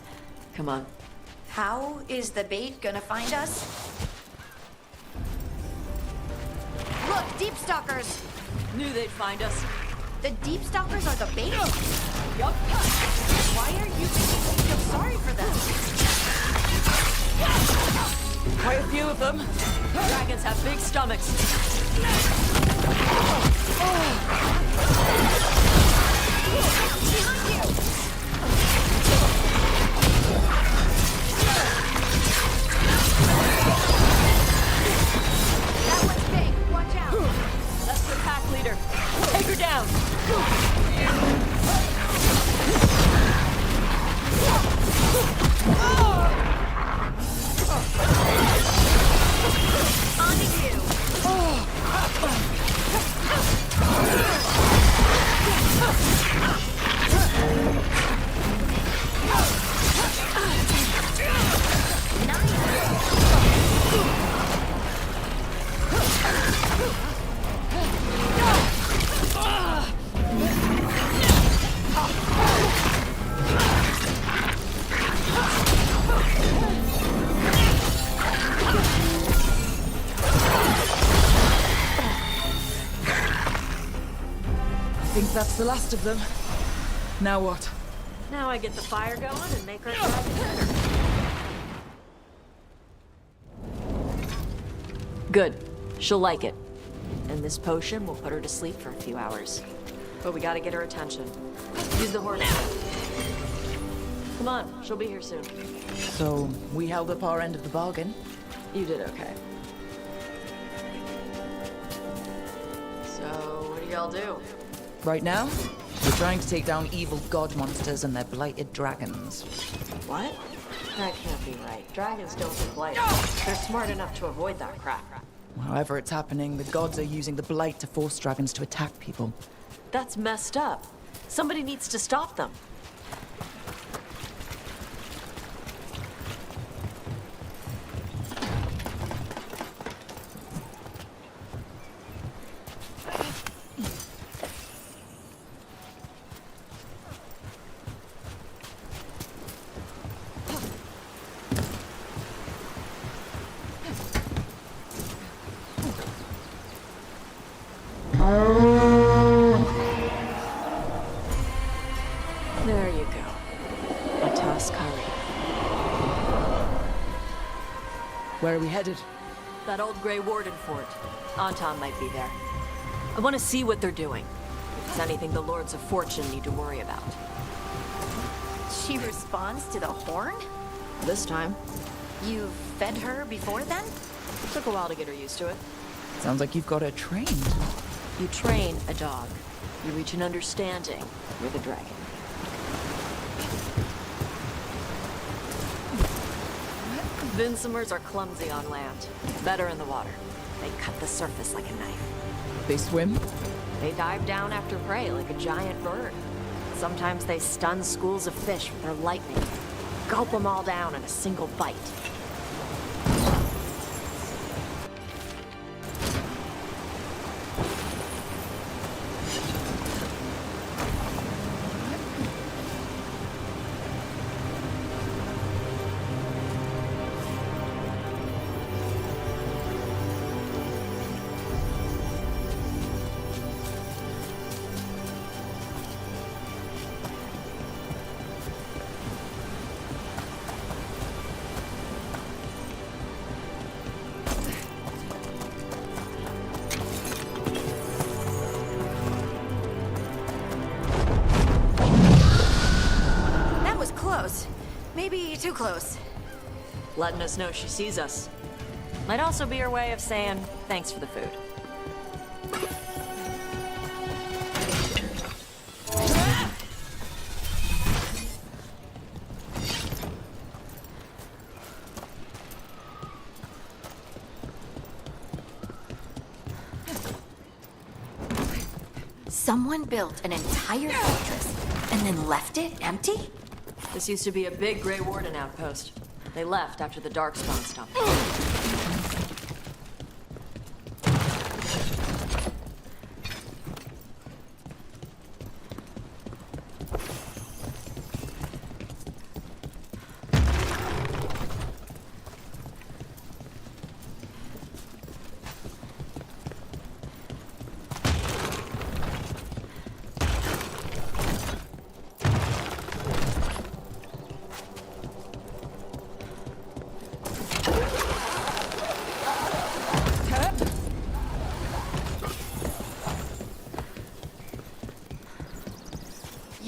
Come on.
How is the bait gonna find us? Look, deep stalkers!
Knew they'd find us.
The deep stalkers are the bait?
Yup.
Why are you making me feel sorry for them?
Quite a few of them. Dragons have big stomachs.
That one's big. Watch out.
That's the pack leader. Take her down.
On to you.
I think that's the last of them. Now what?
Now I get the fire going and make her dragon dinner. Good. She'll like it. And this potion will put her to sleep for a few hours. But we gotta get her attention. Use the horn now. Come on, she'll be here soon.
So, we held up our end of the bargain.
You did okay. So, what do y'all do?
Right now, we're trying to take down evil god monsters and their blighted dragons.
What? That can't be right. Dragons don't get blighted. They're smart enough to avoid that crap.
However it's happening, the gods are using the blight to force dragons to attack people.
That's messed up. Somebody needs to stop them. There you go. A toss curry.
Where are we headed?
That old Grey Warden fort. Anton might be there. I want to see what they're doing. If it's anything the Lords of Fortune need to worry about.
She responds to the horn?
This time.
You fed her before then?
Took a while to get her used to it.
Sounds like you've got her trained.
You train a dog. You reach an understanding with a dragon. Vincimers are clumsy on land. Better in the water. They cut the surface like a knife.
They swim?
They dive down after prey like a giant bird. Sometimes they stun schools of fish with their lightning. Gulp them all down in a single bite.
Close. Maybe too close.
Letting us know she sees us. Might also be her way of saying thanks for the food.
Someone built an entire fortress and then left it empty?
This used to be a big Grey Warden outpost. They left after the Darkspawn stopped.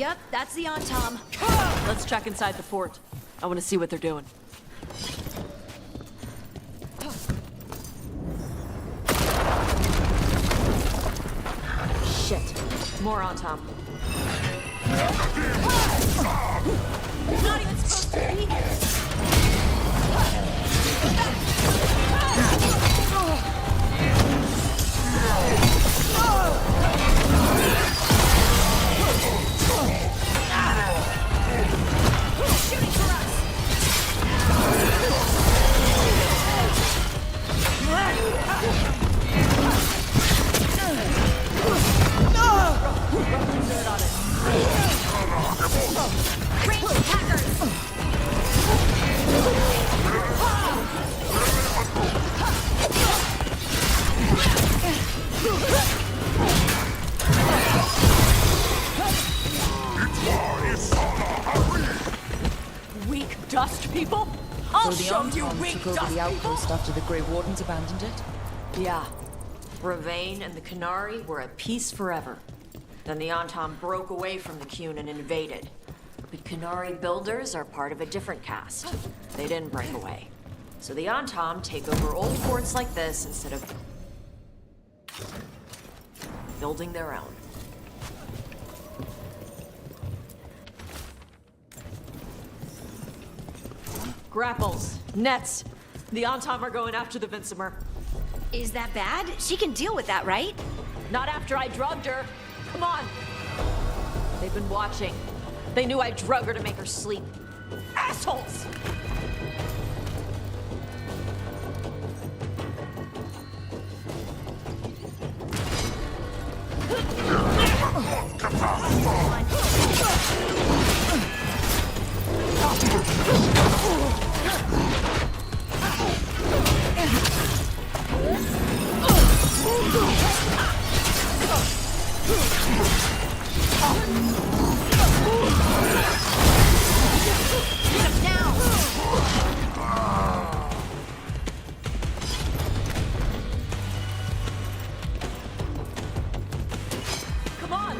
Yep, that's the Antom.
Let's check inside the fort. I want to see what they're doing. Shit. More Antom.
Not even supposed to be here.
Shooting for us!
Range attackers!
Weak dust people? I'll
So the
show you
Antom
weak
took over
dust
the outpost
people!
after the Grey Wardens abandoned it?
Yeah. Ravane and the Qunari were at peace forever. Then the Antom broke away from the Qun and invaded. But Qunari builders are part of a different caste. They didn't break away. So the Antom take over old forts like this instead of building their own. Grapples, nets. The Antom are going after the Vincimer.
Is that bad? She can deal with that, right?
Not after I drugged her. Come on. They've been watching. They knew I drug her to make her sleep. Assholes! Come on!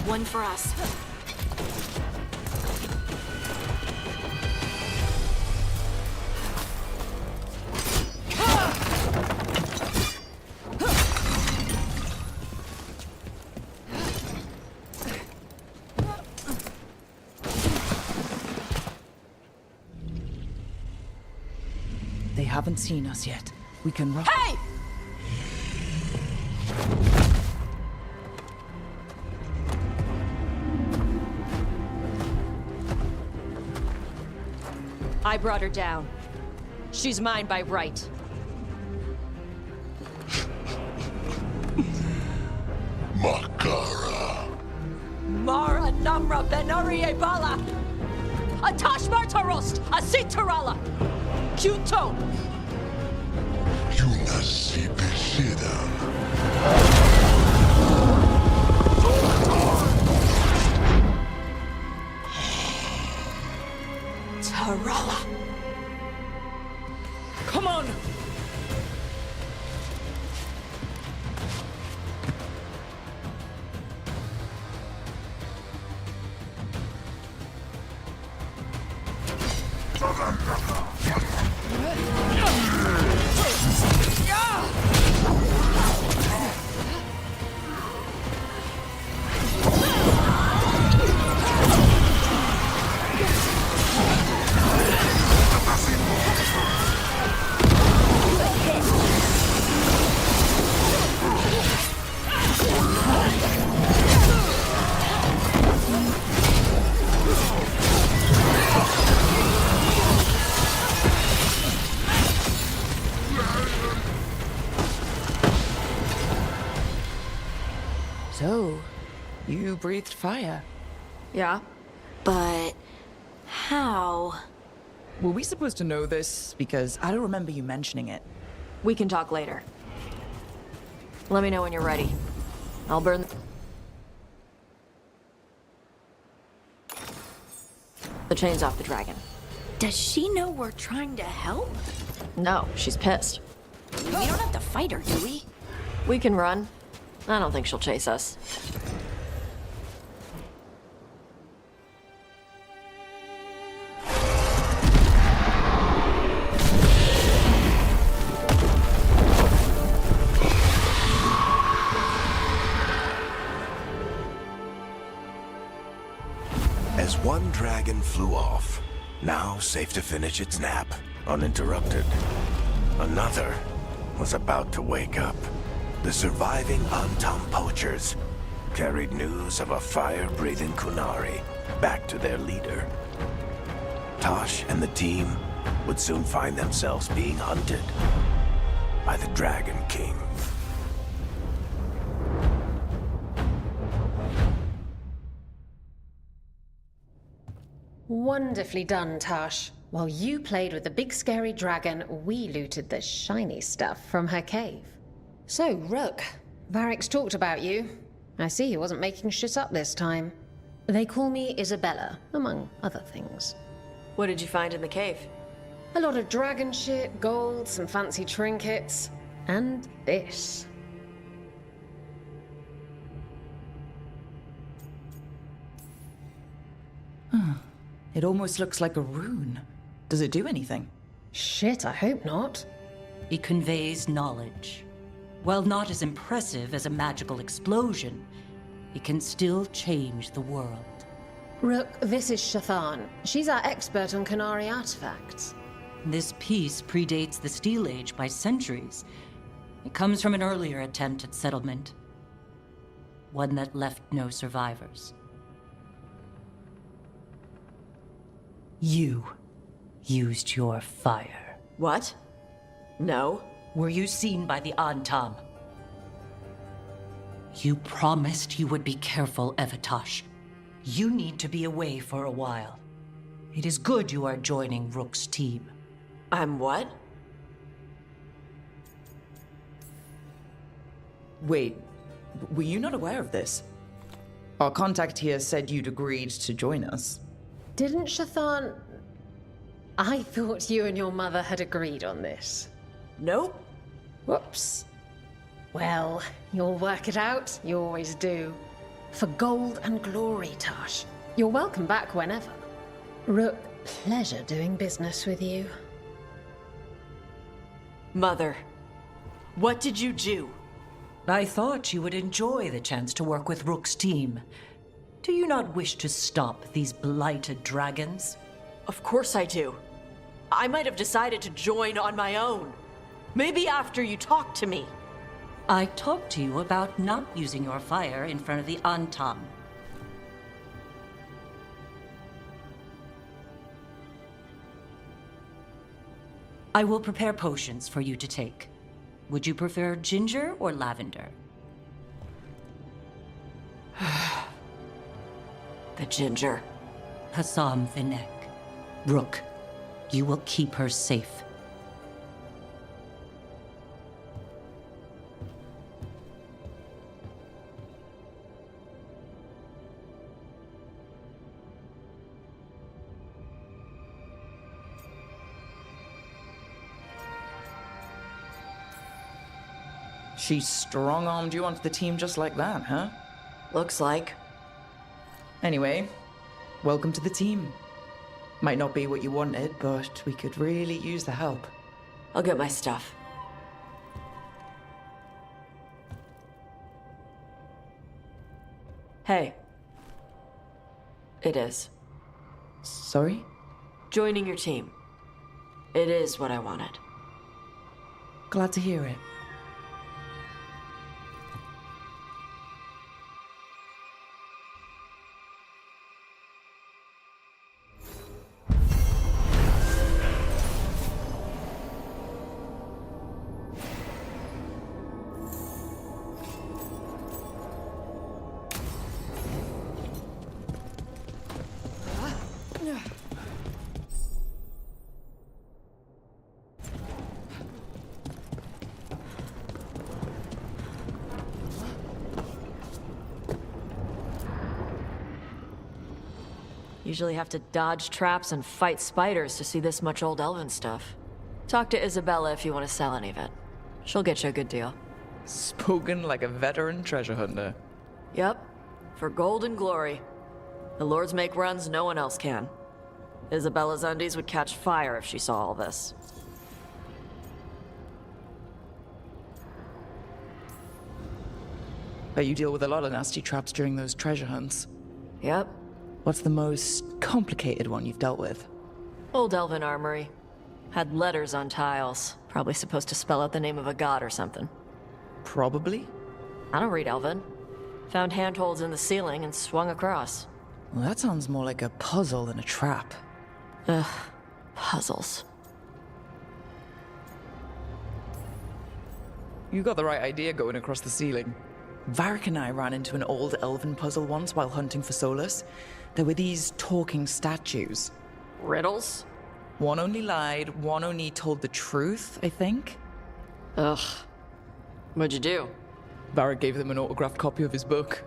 One for us.
They haven't seen us yet. We can run.
Hey! I brought her down. She's mine by right.
Makara.
Mara Namra Benarie Bala. A Tashmar Tarost, a Sitarala. Kyuto.
Yunasi Peshidan.
Tarala.
Come on! So, you breathed fire.
Yeah?
But how?
Were we supposed to know this? Because I don't remember you mentioning it.
We can talk later. Let me know when you're ready. I'll burn the chains off the dragon.
Does she know we're trying to help?
No, she's pissed.
We don't have to fight her, do we?
We can run. I don't think she'll chase us.
As one dragon flew off, now safe to finish its nap, uninterrupted, another was about to wake up. The surviving Antam poachers carried news of a fire-breathing Kunari back to their leader. Tosh and the team would soon find themselves being hunted by the Dragon King.
Wonderfully done, Tash. While you played with the big scary dragon, we looted the shiny stuff from her cave. So, Rook, Varric's talked about you. I see he wasn't making shit up this time. They call me Isabella, among other things.
What did you find in the cave?
A lot of dragon shit, gold, some fancy trinkets, and this.
It almost looks like a rune. Does it do anything?
Shit, I hope not.
It conveys knowledge. While not as impressive as a magical explosion, it can still change the world.
Rook, this is Shathan. She's our expert on Kunari artifacts.
This piece predates the Steel Age by centuries. It comes from an earlier attempt at settlement. One that left no survivors. You used your fire.
What? No.
Were you seen by the Antam? You promised you would be careful, Evatosh. You need to be away for a while. It is good you are joining Rook's team.
I'm what?
Wait, were you not aware of this? Our contact here said you'd agreed to join us.
Didn't Shathan... I thought you and your mother had agreed on this.
Nope.
Whoops. Well, you'll work it out. You always do. For gold and glory, Tash. You're welcome back whenever. Rook, pleasure doing business with you.
Mother, what did you do?
I thought you would enjoy the chance to work with Rook's team. Do you not wish to stop these blighted dragons?
Of course I do. I might have decided to join on my own. Maybe after you talked to me.
I talked to you about not using your fire in front of the Antam. I will prepare potions for you to take. Would you prefer ginger or lavender?
The ginger.
Hassam Vinek. Rook, you will keep her safe.
She strong-armed you onto the team just like that, huh?
Looks like.
Anyway, welcome to the team. Might not be what you wanted, but we could really use the help.
I'll get my stuff. Hey. It is.
Sorry?
Joining your team. It is what I wanted.
Glad to hear it.
Usually have to dodge traps and fight spiders to see this much old elven stuff. Talk to Isabella if you want to sell any of it. She'll get you a good deal.
Spoken like a veteran treasure hunter.
Yep. For gold and glory. The lords make runs no one else can. Isabella's undies would catch fire if she saw all this.
Bet you deal with a lot of nasty traps during those treasure hunts.
Yep.
What's the most complicated one you've dealt with?
Old elven armory. Had letters on tiles. Probably supposed to spell out the name of a god or something.
Probably?
I don't read elven. Found handholds in the ceiling and swung across.
Well, that sounds more like a puzzle than a trap.
Ugh. Puzzles.
You got the right idea going across the ceiling. Varric and I ran into an old elven puzzle once while hunting for Solus. There were these talking statues.
Riddles?
One only lied, one only told the truth, I think.
Ugh. What'd you do?
Varric gave them an autographed copy of his book.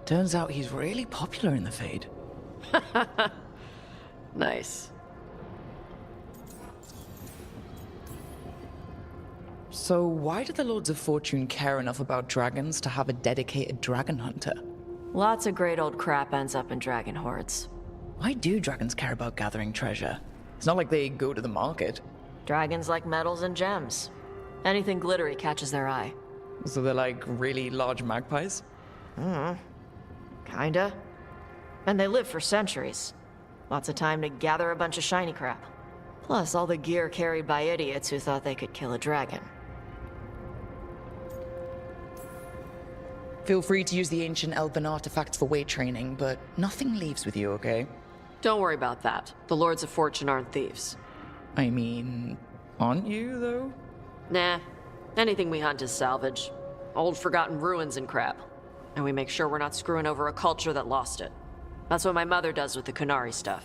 Turns out he's really popular in the Fade.
Nice.
So why do the Lords of Fortune care enough about dragons to have a dedicated dragon hunter?
Lots of great old crap ends up in dragon hordes.
Why do dragons care about gathering treasure? It's not like they go to the market.
Dragons like metals and gems. Anything glittery catches their eye.
So they're like really large magpies?
Kinda. And they live for centuries. Lots of time to gather a bunch of shiny crap. Plus all the gear carried by idiots who thought they could kill a dragon.
Feel free to use the ancient elven artifacts for weight training, but nothing leaves with you, okay?
Don't worry about that. The Lords of Fortune aren't thieves.
I mean, aren't you, though?
Nah. Anything we hunt is salvage. Old forgotten ruins and crap. And we make sure we're not screwing over a culture that lost it. That's what my mother does with the Kunari stuff.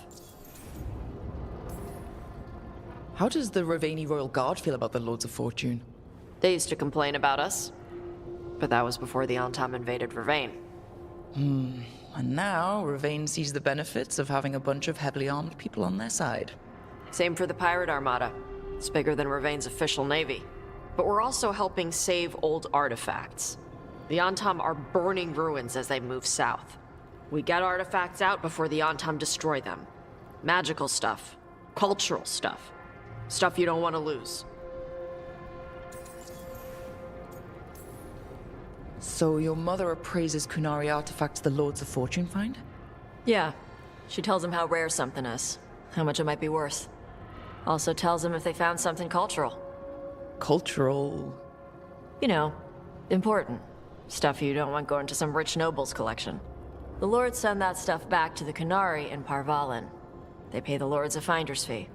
How does the Ravani Royal Guard feel about the Lords of Fortune?
They used to complain about us. But that was before the Antam invaded Ravane.
And now, Ravane sees the benefits of having a bunch of heavily armed people on their side.
Same for the Pirate Armada. It's bigger than Ravane's official navy. But we're also helping save old artifacts. The Antam are burning ruins as they move south. We get artifacts out before the Antam destroy them. Magical stuff. Cultural stuff. Stuff you don't want to lose.
So your mother appraises Kunari artifacts the Lords of Fortune find?
Yeah. She tells them how rare something is. How much it might be worth. Also tells them if they found something cultural.
Cultural?
You know, important. Stuff you don't want going to some rich noble's collection. The lords send that stuff back to the Kunari in Parvalin. They pay the lords a finder's fee.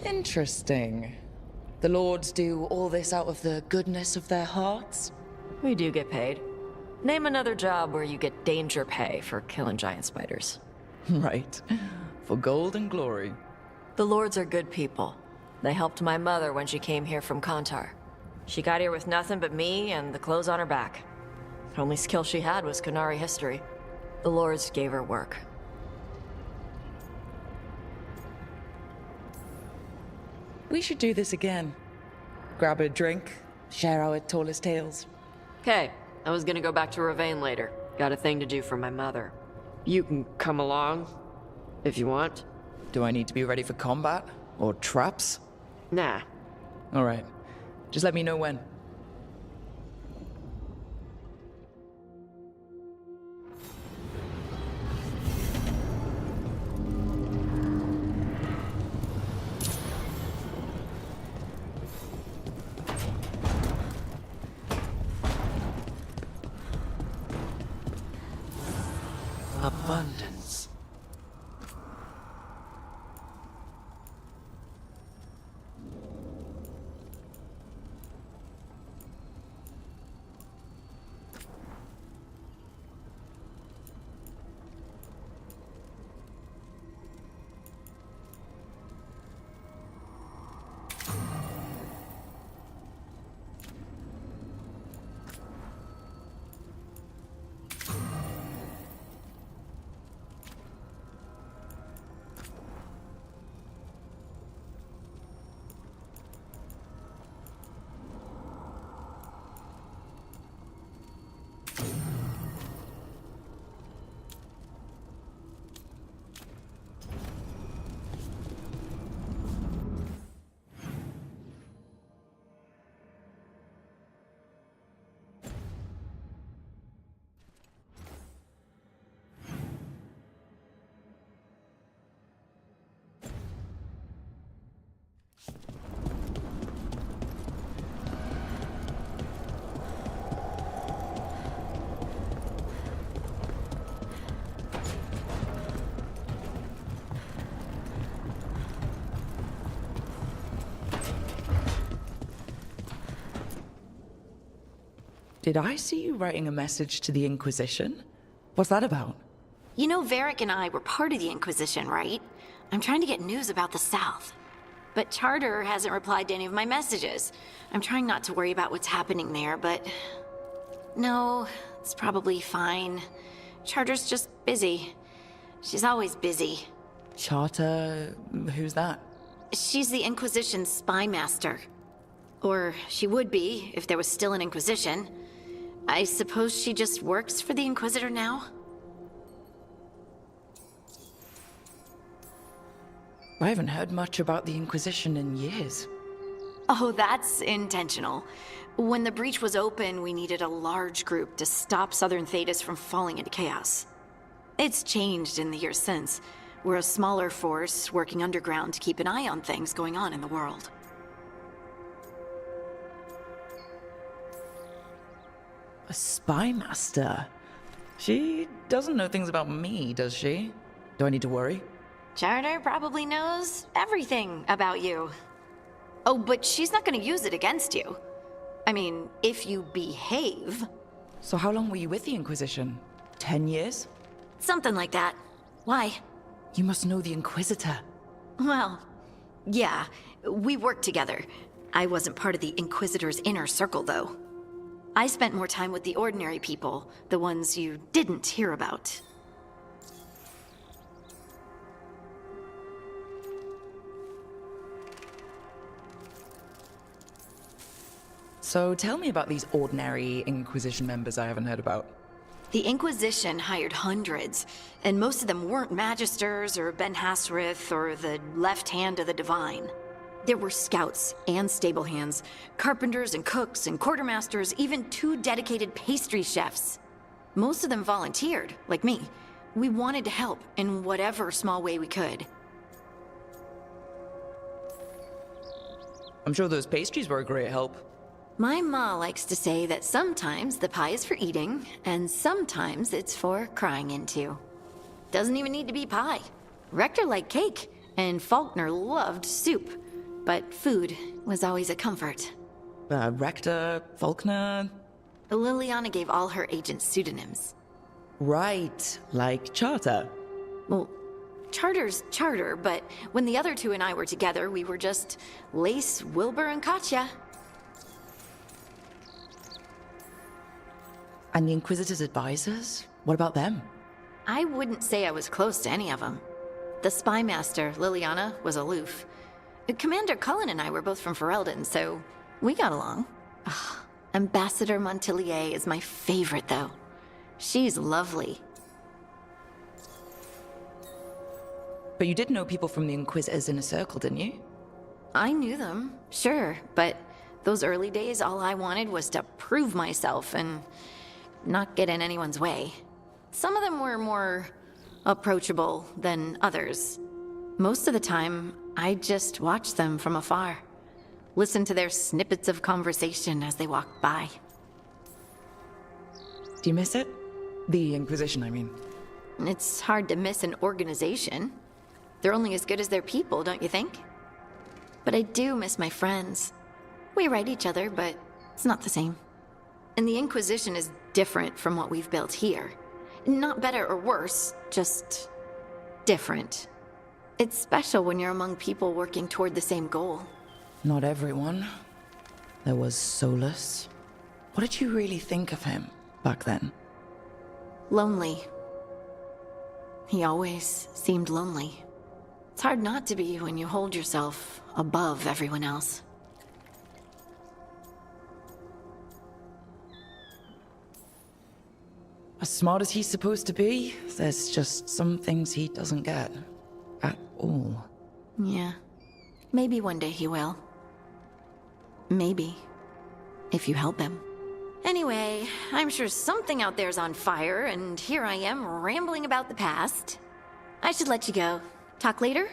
Interesting. The lords do all this out of the goodness of their hearts?
We do get paid. Name another job where you get danger pay for killing giant spiders.
Right. For gold and glory.
The lords are good people. They helped my mother when she came here from Kantar. She got here with nothing but me and the clothes on her back. The only skill she had was Kunari history. The lords gave her work.
We should do this again. Grab a drink, share our tallest tales.
Okay, I was gonna go back to Ravane later. Got a thing to do for my mother. You can come along, if you want.
Do I need to be ready for combat? Or traps?
Nah.
Alright. Just let me know when.
Abundance.
Did I see you writing a message to the Inquisition? What's that about?
You know, Varric and I were part of the Inquisition, right? I'm trying to get news about the South. But Charter hasn't replied to any of my messages. I'm trying not to worry about what's happening there, but... No, it's probably fine. Charter's just busy. She's always busy.
Charter... who's that?
She's the Inquisition's spy master. Or she would be, if there was still an Inquisition. I suppose she just works for the Inquisitor now?
I haven't heard much about the Inquisition in years.
Oh, that's intentional. When the breach was open, we needed a large group to stop Southern Thedas from falling into chaos. It's changed in the years since. We're a smaller force working underground to keep an eye on things going on in the world.
A spy master? She doesn't know things about me, does she? Do I need to worry?
Charter probably knows everything about you. Oh, but she's not gonna use it against you. I mean, if you behave.
So how long were you with the Inquisition? 10 years?
Something like that. Why?
You must know the Inquisitor.
Well, yeah, we worked together. I wasn't part of the Inquisitor's inner circle, though. I spent more time with the ordinary people, the ones you didn't hear about.
So tell me about these ordinary Inquisition members I haven't heard about.
The Inquisition hired hundreds, and most of them weren't Magisters or Ben Hasrith or the left hand of the Divine. There were scouts and stable hands, carpenters and cooks and quartermasters, even 2 dedicated pastry chefs. Most of them volunteered, like me. We wanted to help in whatever small way we could.
I'm sure those pastries were a great help.
My ma likes to say that sometimes the pie is for eating, and sometimes it's for crying into. Doesn't even need to be pie. Rector liked cake, and Faulkner loved soup. but food was always a comfort.
Rector, Faulkner.
Liliana gave all her agents pseudonyms.
Right, like Charter.
Well, Charter's Charter, but when the other two and I were together, we were just Lace, Wilbur, and Katya.
And the Inquisitor's advisors? What about them?
I wouldn't say I was close to any of them. The spy master, Liliana, was aloof. Commander Cullen and I were both from Ferelden, so we got along. Ugh, Ambassador Montilier is my favorite, though. She's lovely.
But you did know people from the Inquisitor's inner circle, didn't you?
I knew them, sure, but those early days, all I wanted was to prove myself and not get in anyone's way. Some of them were more approachable than others. Most of the time, I just watched them from afar. Listened to their snippets of conversation as they walked by.
Do you miss it? The Inquisition, I mean.
It's hard to miss an organization. They're only as good as their people, don't you think? But I do miss my friends. We write each other, but it's not the same. And the Inquisition is different from what we've built here. Not better or worse, just different. It's special when you're among people working toward the same goal.
Not everyone. There was Solus. What did you really think of him back then?
Lonely. He always seemed lonely. It's hard not to be when you hold yourself above everyone else.
As smart as he's supposed to be, there's just some things he doesn't get. At all.
Yeah. Maybe one day he will. Maybe. If you help him. Anyway, I'm sure something out there's on fire, and here I am rambling about the past. I should let you go. Talk later?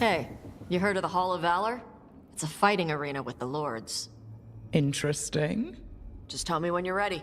Hey, you heard of the Hall of Valor? It's a fighting arena with the Lords.
Interesting.
Just tell me when you're ready.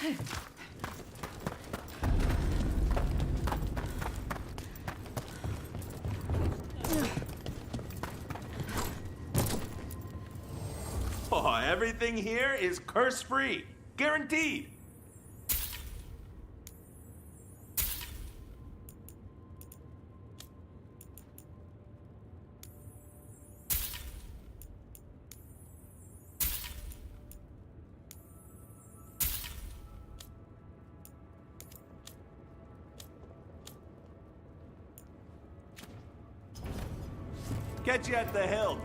Oh, everything here is curse-free. Guaranteed. Catch you at the hill.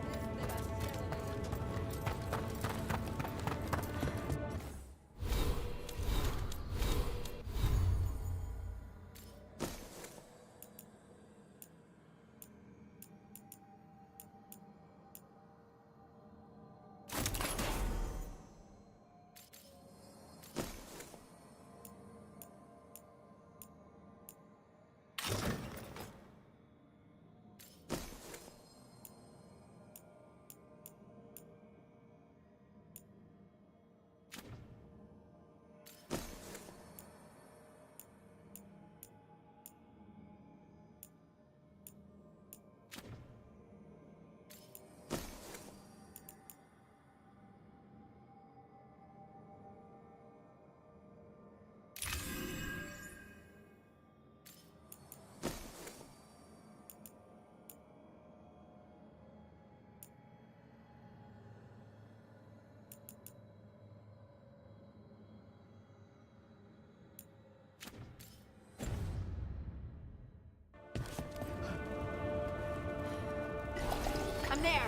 I'm there.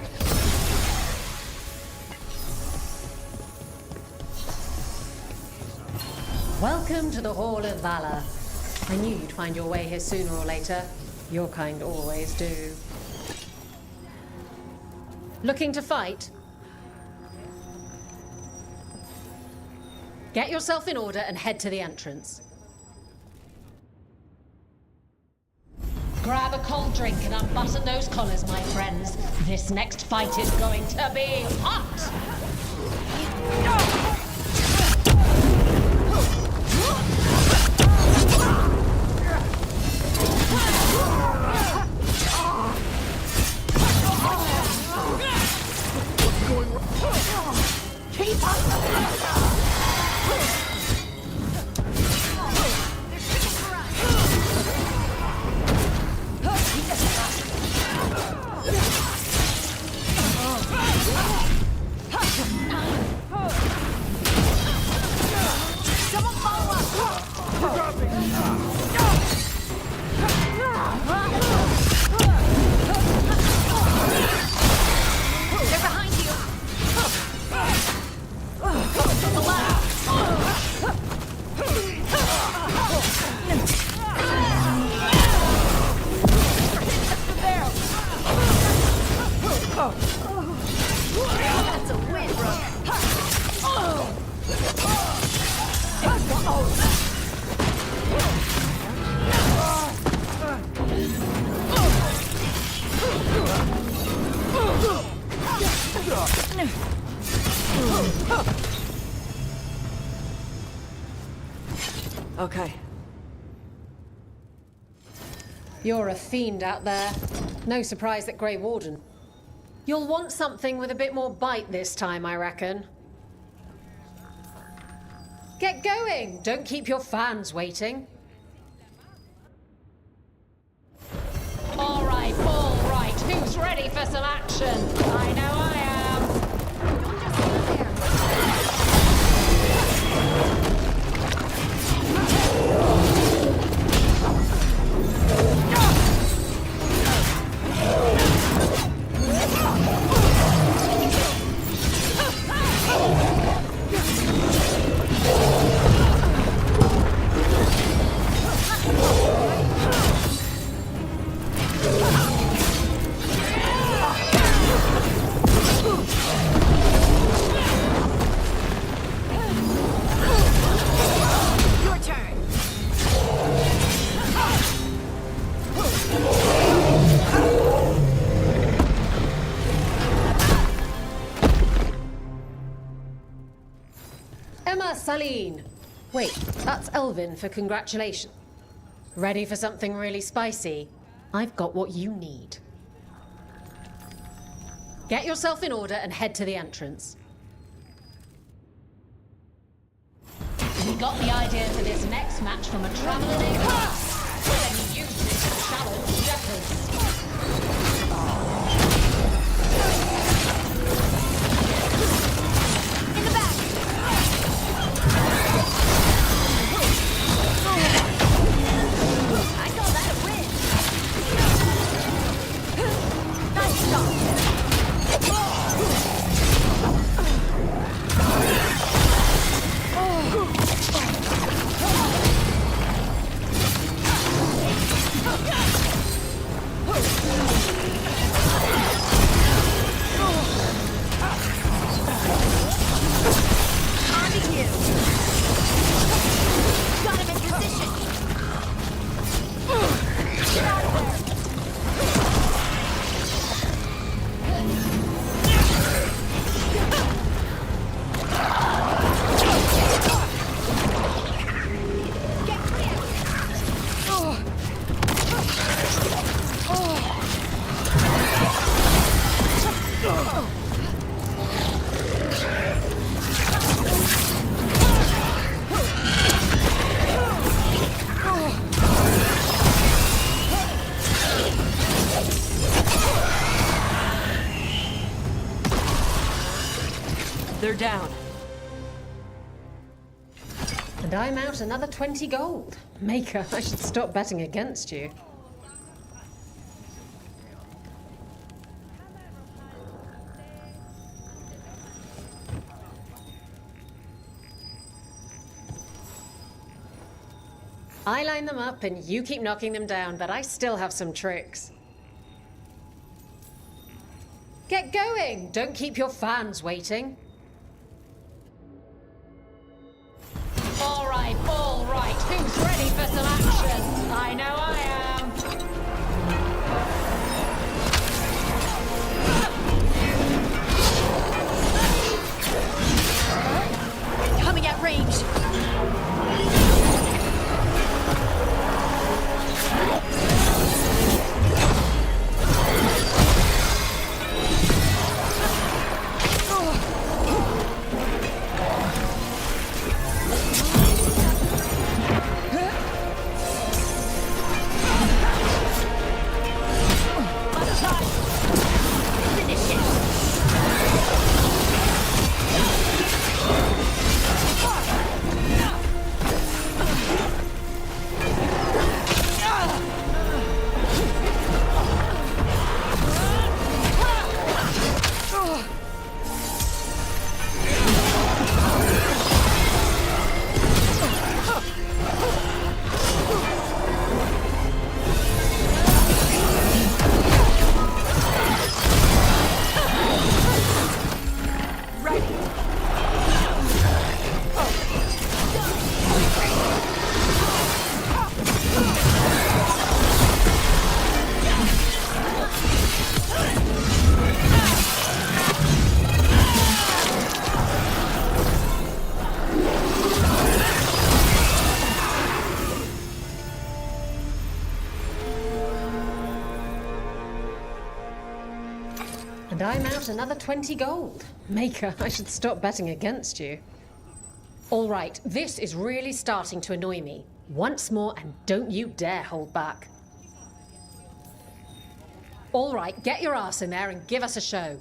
Welcome to the Hall of Valor. I knew you'd find your way here sooner or later. Your kind always do. Looking to fight? Get yourself in order and head to the entrance. Grab a cold drink and unbutton those collars, my friends. This next fight is going to be hot!
Keep up!
Someone follow up! They're behind you! To the left! That's a win, bro!
Okay.
You're a fiend out there. No surprise that Grey Warden. You'll want something with a bit more bite this time, I reckon. Get going! Don't keep your fans waiting. All right. Who's ready for some action? I know I am. Saline, Wait, that's Elvin for congratulations. Ready for something really spicy? I've got what you need. Get yourself in order and head to the entrance. We got the idea for this next match from a traveler named Haas. Then he used it to challenge shepherds.
In the back! I call that a win! Nice shot!
They're down.
And I'm out another 20 gold. Maker, I should stop betting against you. I line them up and you keep knocking them down, but I still have some tricks. Get going! Don't keep your fans waiting. All right. Who's ready for some action? I know I am.
Coming at range!
And I'm out another 20 gold. Maker, I should stop betting against you. All right, this is really starting to annoy me. Once more, and don't you dare hold back. All right, get your ass in there and give us a show.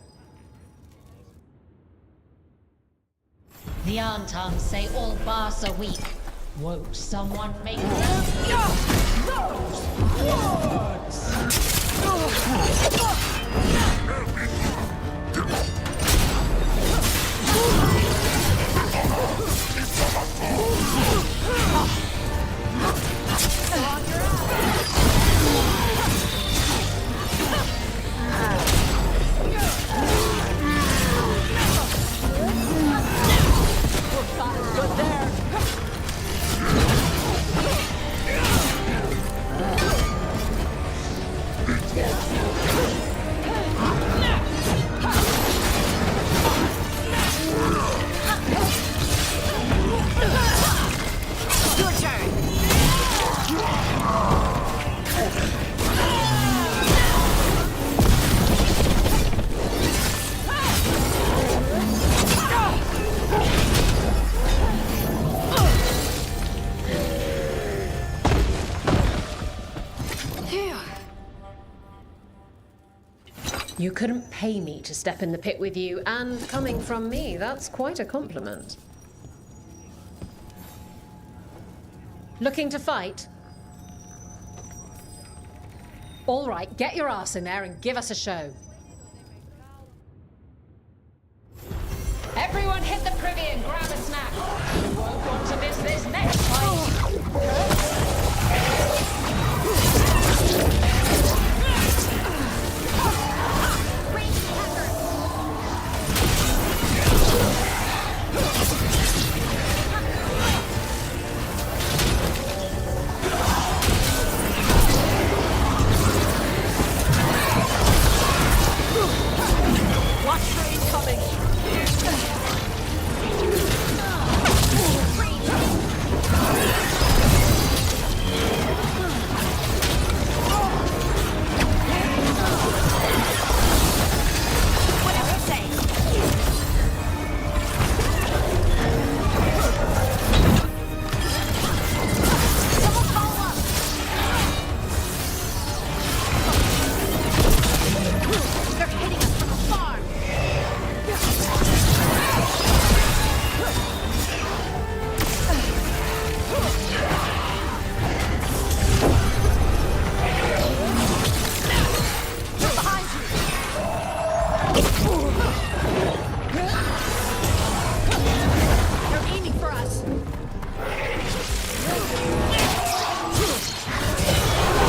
The Antons say all bars are weak. Won't someone make those
Good there!
You couldn't pay me to step in the pit with you, and coming from me, that's quite a compliment. Looking to fight? All right, get your ass in there and give us a show. Everyone hit the privy and grab a snack. You won't want to miss this next fight.
Watch for incoming!
Whatever you say. Someone follow up! They're hitting us from afar! They're behind you! They're aiming for us!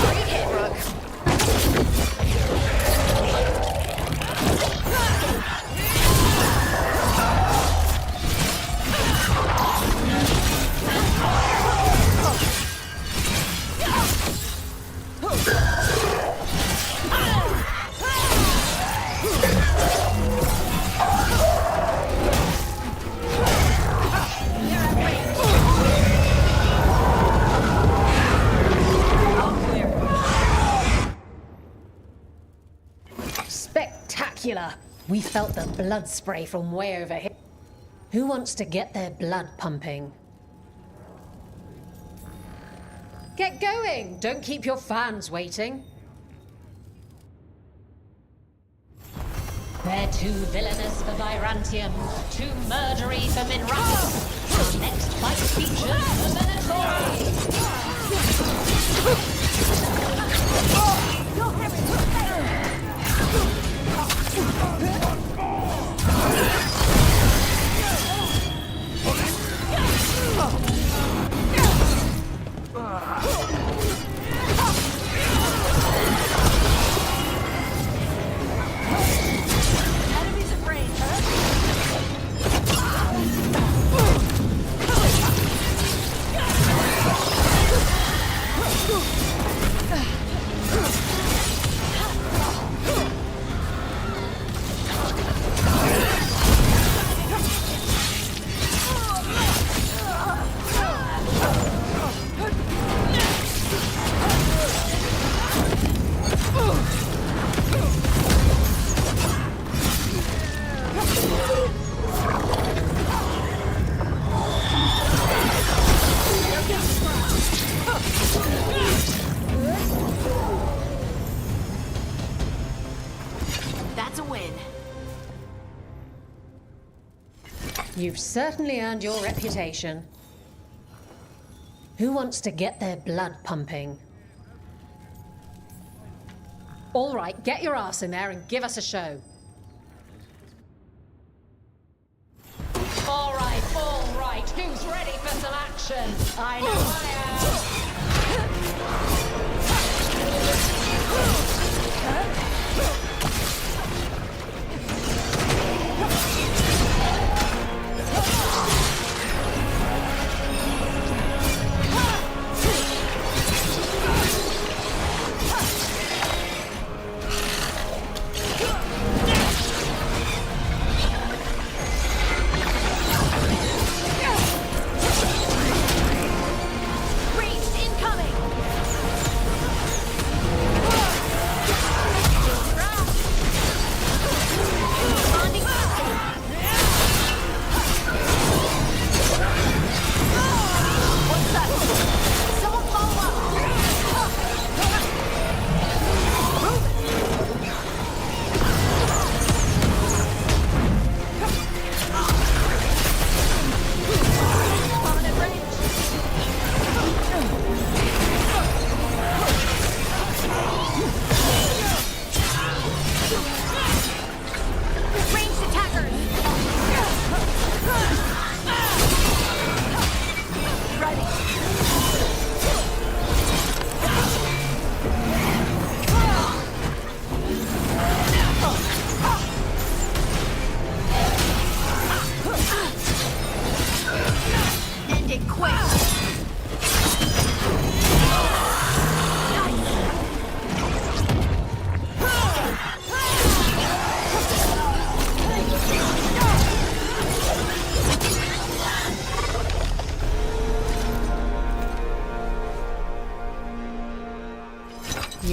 Great hit, Rook.
Spectacular! We felt the blood spray from way over here. Who wants to get their blood pumping? Get going! Don't keep your fans waiting.
They're too villainous for Virantium, too murdery for Minrath. The next fight features the Venatori.
Enemies at range,
That's a win.
You've certainly earned your reputation. Who wants to get their blood pumping? All right, get your ass in there and give us a show.
All right, who's ready for some action? I know
incoming!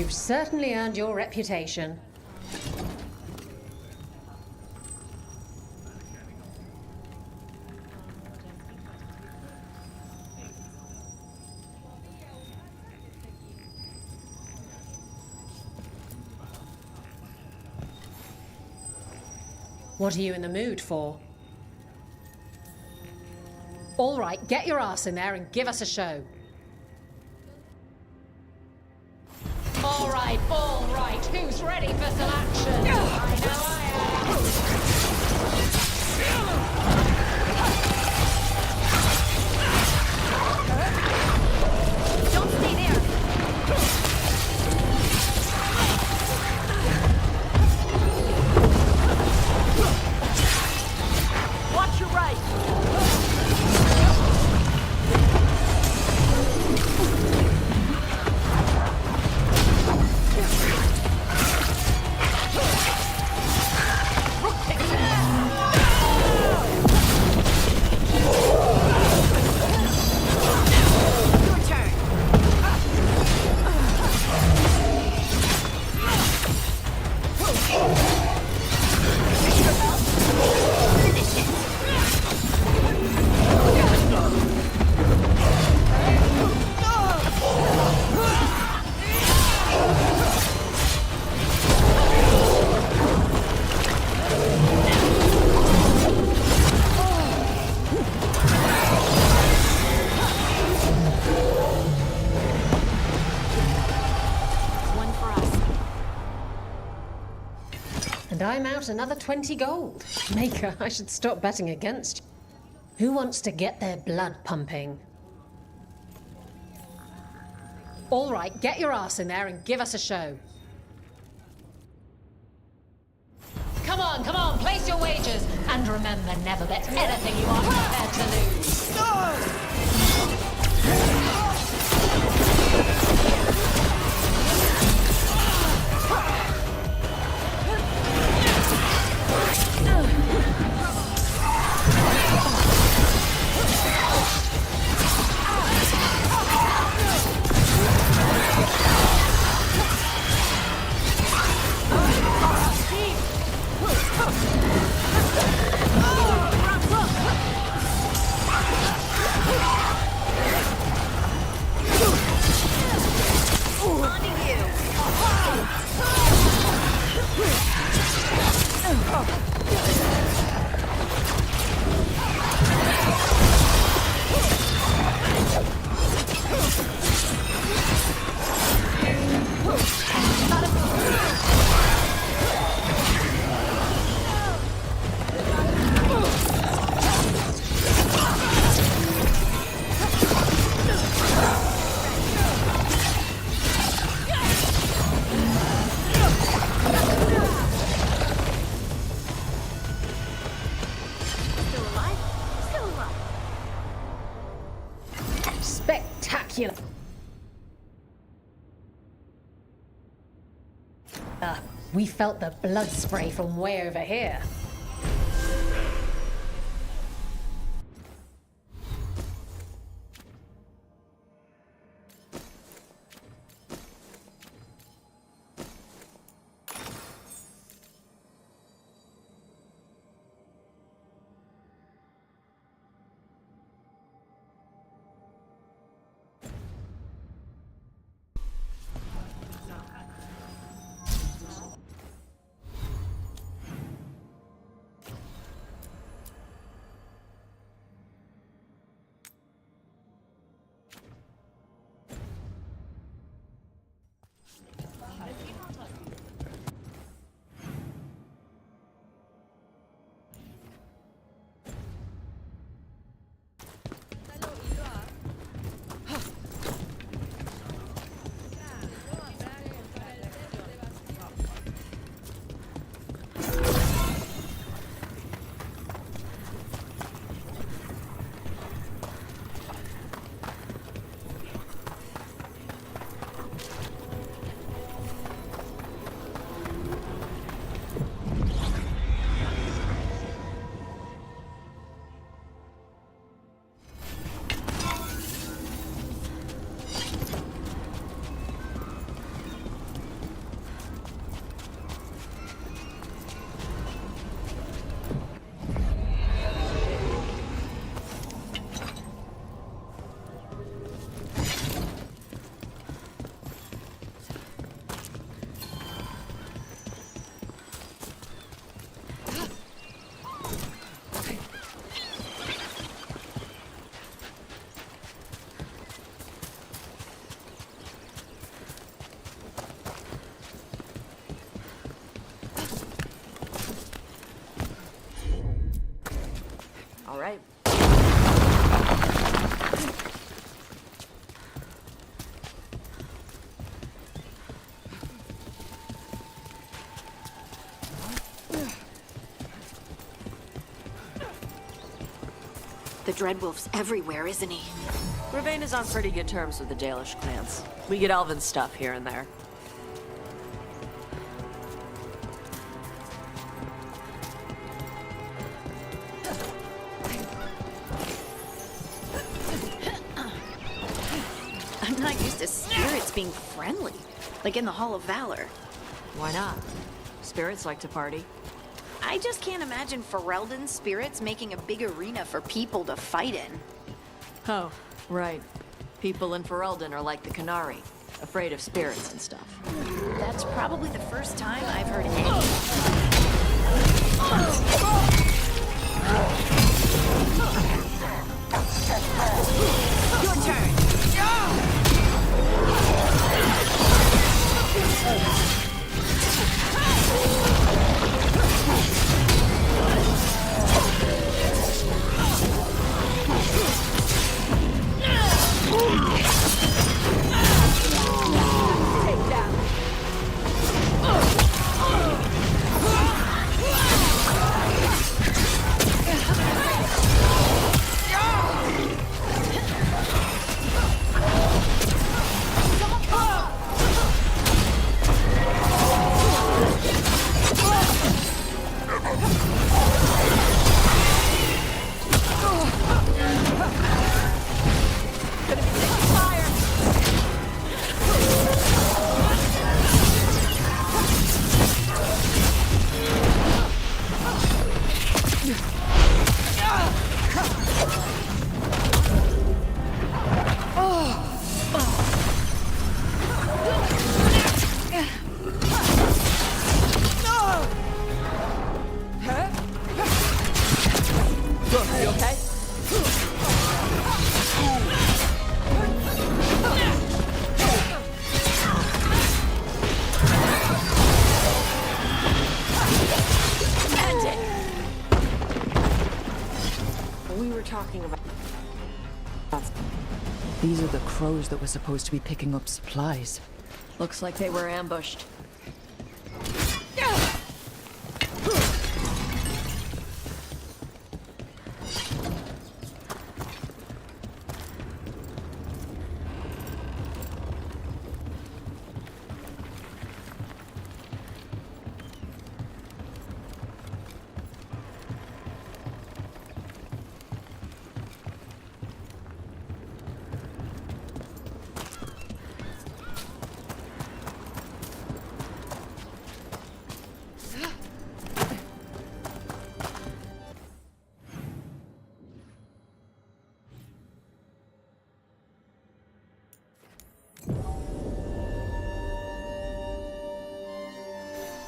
You've certainly earned your reputation. What are you in the mood for? All right, get your ass in there and give us a show. All right, who's ready for some action? I know I
am. Don't stay there.
Watch your right.
And I'm out another 20 gold. Maker, I should stop betting against you. Who wants to get their blood pumping? All right, get your ass in there and give us a show. Come on, place your wagers. And remember, never bet anything you aren't prepared to lose. Spectacular. We felt the blood spray from way over here.
All right.
The Dreadwolf's everywhere, isn't he?
Ravain is on pretty good terms with the Dalish clans. We get elven stuff here and there.
I'm not used to spirits being friendly, like in the Hall of Valor.
Why not? Spirits like to party.
I just can't imagine Ferelden's spirits making a big arena for people to fight in.
Oh, right. People in Ferelden are like the Qunari, afraid of spirits and stuff.
That's probably the first time I've heard any. Your turn.
Take that.
These are the crows that were supposed to be picking up supplies.
Looks like they were ambushed.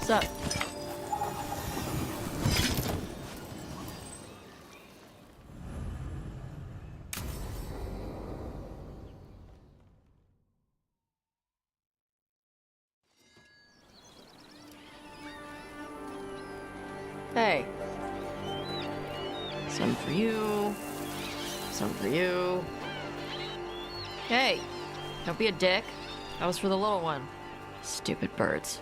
What's up? Hey. Some for you. Some for you. Hey. Don't be a dick. That was for the little one. Stupid birds.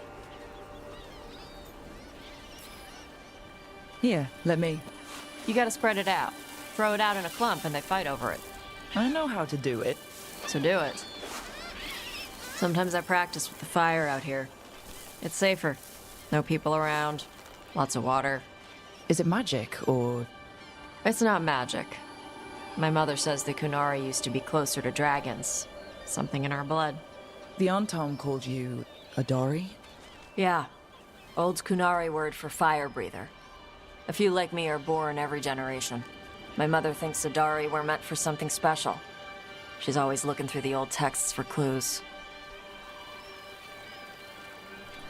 Here, let me.
You gotta spread it out. Throw it out in a clump and they fight over it.
I know how to do it.
So do it. Sometimes I practice with the fire out here. It's safer. No people around. Lots of water.
Is it magic, or...?
It's not magic. My mother says the Qunari used to be closer to dragons. Something in our blood.
The Antom called you a Dari?
Yeah. Old Qunari word for fire breather. A few like me are born every generation. My mother thinks the Dari were meant for something special. She's always looking through the old texts for clues.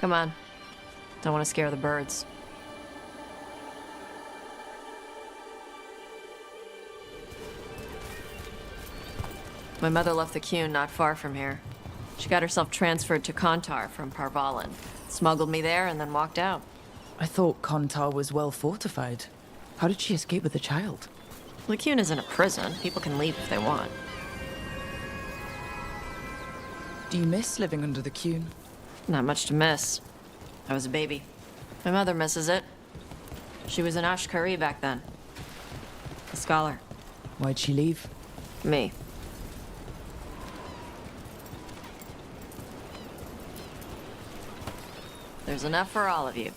Come on. Don't want to scare the birds. My mother left the Qun not far from here. She got herself transferred to Kontar from Parvalan. Smuggled me there and then walked out.
I thought Kontar was well fortified. How did she escape with the child?
The Cune isn't a prison. People can leave if they want.
Do you miss living under the Cune?
Not much to miss. I was a baby. My mother misses it. She was an Ashkari back then. A scholar.
Why'd she leave?
Me. There's enough for all of you.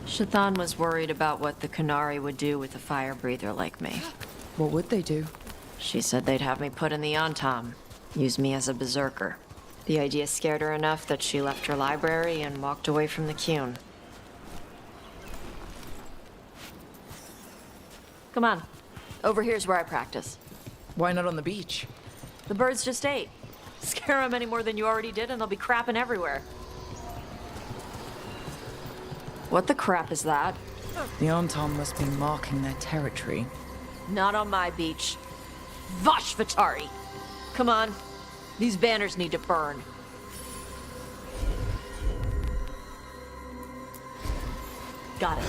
Shathan was worried about what the Kunari would do with a fire breather like me.
What would they do?
She said they'd have me put in the Antam, use me as a berserker. The idea scared her enough that she left her library and walked away from the Cune. Come on. Over here's where I practice.
Why not on the beach?
The birds just ate. Scare them any more than you already did and they'll be crapping everywhere. What the crap is that?
The Antam must be marking their territory.
Not on my beach. Vash Vatari! Come on. These banners need to burn. Got it.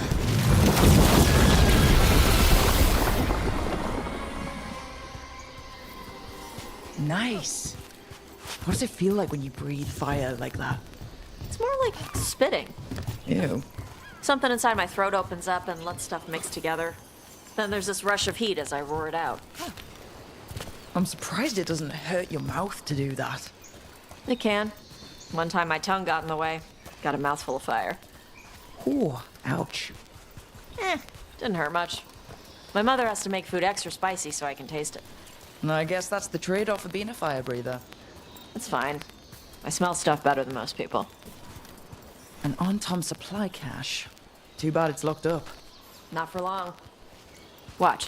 Nice. What does it feel like when you breathe fire like that?
It's more like spitting.
Ew.
Something inside my throat opens up and lets stuff mix together. Then there's this rush of heat as I roar it out.
I'm surprised it doesn't hurt your mouth to do that.
It can. One time my tongue got in the way. Got a mouthful of fire.
Ooh, ouch.
Didn't hurt much. My mother has to make food extra spicy so I can taste it.
I guess that's the trade-off of being a fire breather.
It's fine. I smell stuff better than most people.
An Antam supply cache. Too bad it's locked up.
Not for long. Watch.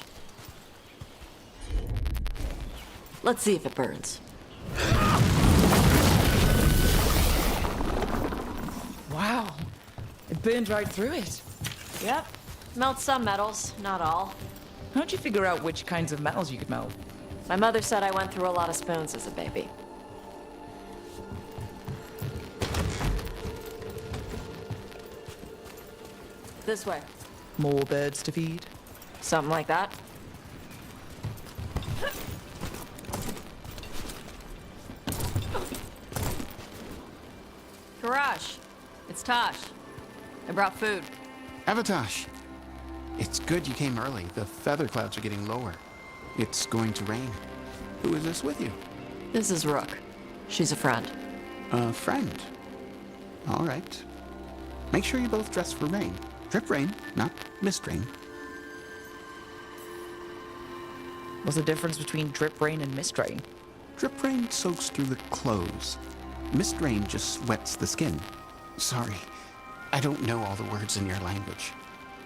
Let's see if it burns.
Wow. It burned right through it.
Yep. Melts some metals, not all.
How'd you figure out which kinds of metals you could melt?
My mother said I went through a lot of spoons as a baby. This way.
More birds to feed?
Something like that. Garage. It's Tosh. I brought food.
Avatosh. It's good you came early. The feather clouds are getting lower. It's going to rain. Who is this with you?
This is Rook. She's a friend.
A friend? All right. Make sure you both dress for rain. Drip rain, not mist rain.
What's the difference between drip rain and mist rain?
Drip rain soaks through the clothes. Mist rain just wets the skin. Sorry, I don't know all the words in your language.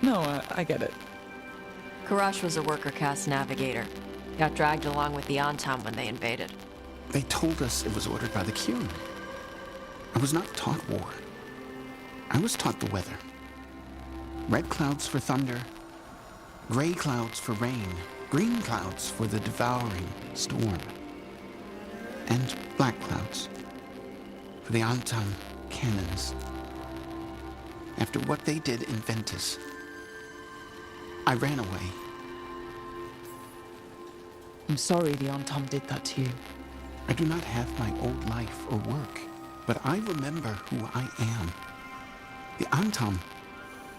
No, I get it.
Karash was a worker caste navigator. Got dragged along with the Antam when they invaded.
They told us it was ordered by the Cune. I was not taught war. I was taught the weather. Red clouds for thunder, gray clouds for rain, green clouds for the devouring storm, and black clouds for the Antam cannons. After what they did in Ventus, I ran away.
I'm sorry the Antam did that to you.
I do not have my old life or work, but I remember who I am. The Antam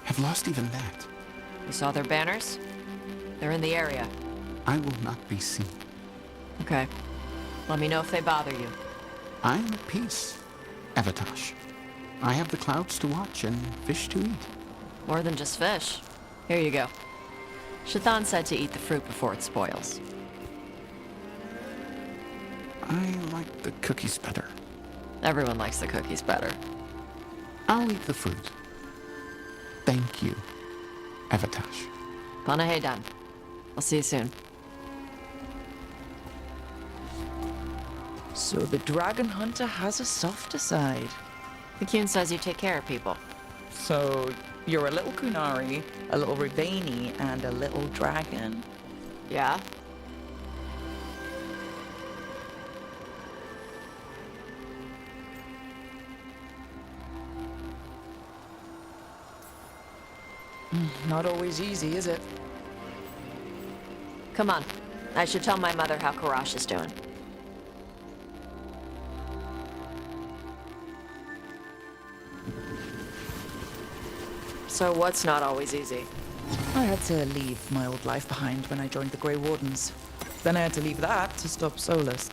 have lost even that.
You saw their banners? They're in the area.
I will not be seen.
Okay. Let me know if they bother you.
I am at peace, Avatosh. I have the clouds to watch and fish to eat.
More than just fish. Here you go. Shathan said to eat the fruit before it spoils.
I like the cookies better.
Everyone likes the cookies better.
I'll eat the fruit. Thank you, Avatosh.
Panahedan. I'll see you soon.
So the dragon hunter has a softer side.
The Cune says you take care of people.
So you're a little Kunari, a little Rivani, and a little dragon?
Yeah?
Not always easy, is it?
Come on. I should tell my mother how Karash is doing. So what's not always easy?
I had to leave my old life behind when I joined the Grey Wardens. Then I had to leave that to stop Solus.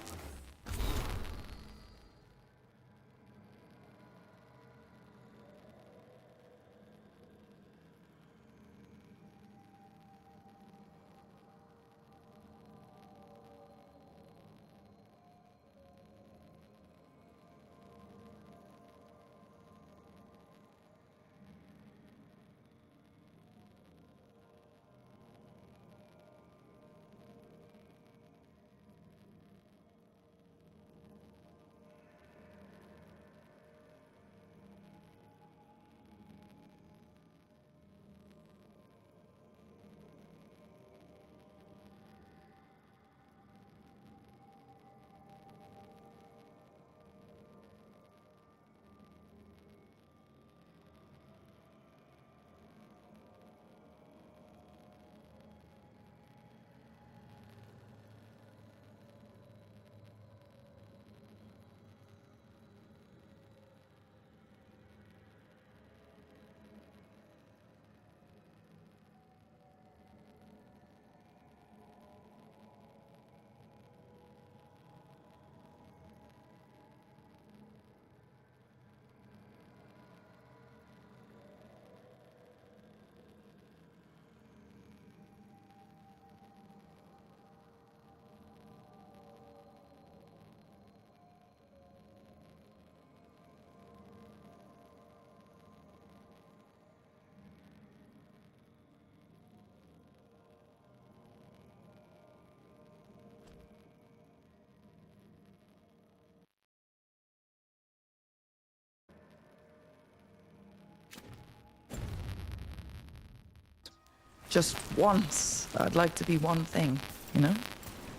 Just once, I'd like to be one thing, you know?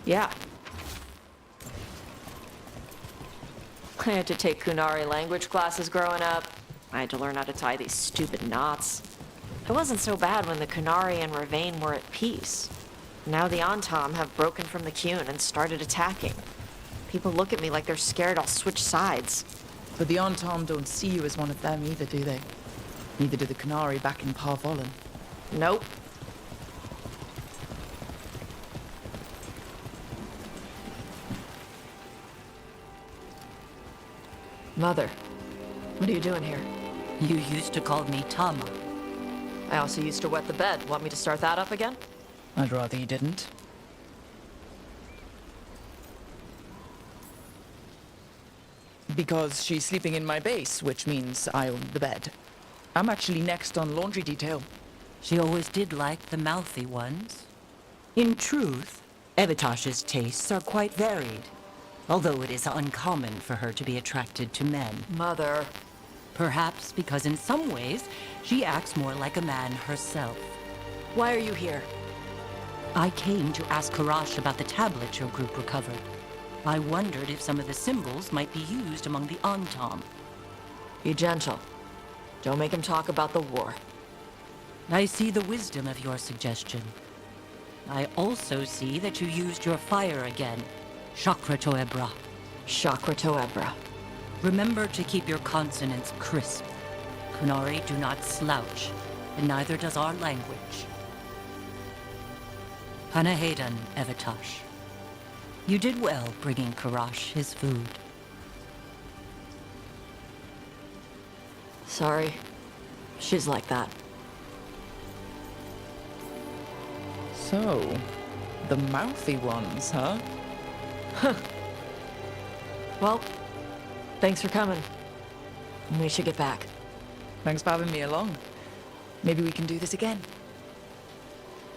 Yeah. I had to take Kunari language classes growing up. I had to learn how to tie these stupid knots. It wasn't so bad when the Kunari and Ravain were at peace. Now the Antam have broken from the Qun and started attacking. People look at me like they're scared I'll switch sides.
But the Antam don't see you as one of them either, do they? Neither do the Kunari back in Parvolan.
Nope. Mother, what are you doing here?
You used to call me Tama.
I also used to wet the bed. Want me to start that up again?
I'd rather you didn't. Because she's sleeping in my base, which means I own the bed. I'm actually next on laundry detail.
She always did like the mouthy ones. In truth, Evitash's tastes are quite varied, although it is uncommon for her to be attracted to men.
Mother.
Perhaps because in some ways, she acts more like a man herself.
Why are you here?
I came to ask Karash about the tablet your group recovered. I wondered if some of the symbols might be used among the Antam.
Be gentle. Don't make him talk about the war.
I see the wisdom of your suggestion. I also see that you used your fire again. Chakra Toebra.
Chakra Toebra.
Remember to keep your consonants crisp. Kunari do not slouch, and neither does our language. Panahedan, Evitash. You did well bringing Karash his food.
Sorry. She's like that.
So, the mouthy ones, huh?
Huh. Well, thanks for coming. We should get back.
Thanks for having me along. Maybe we can do this again.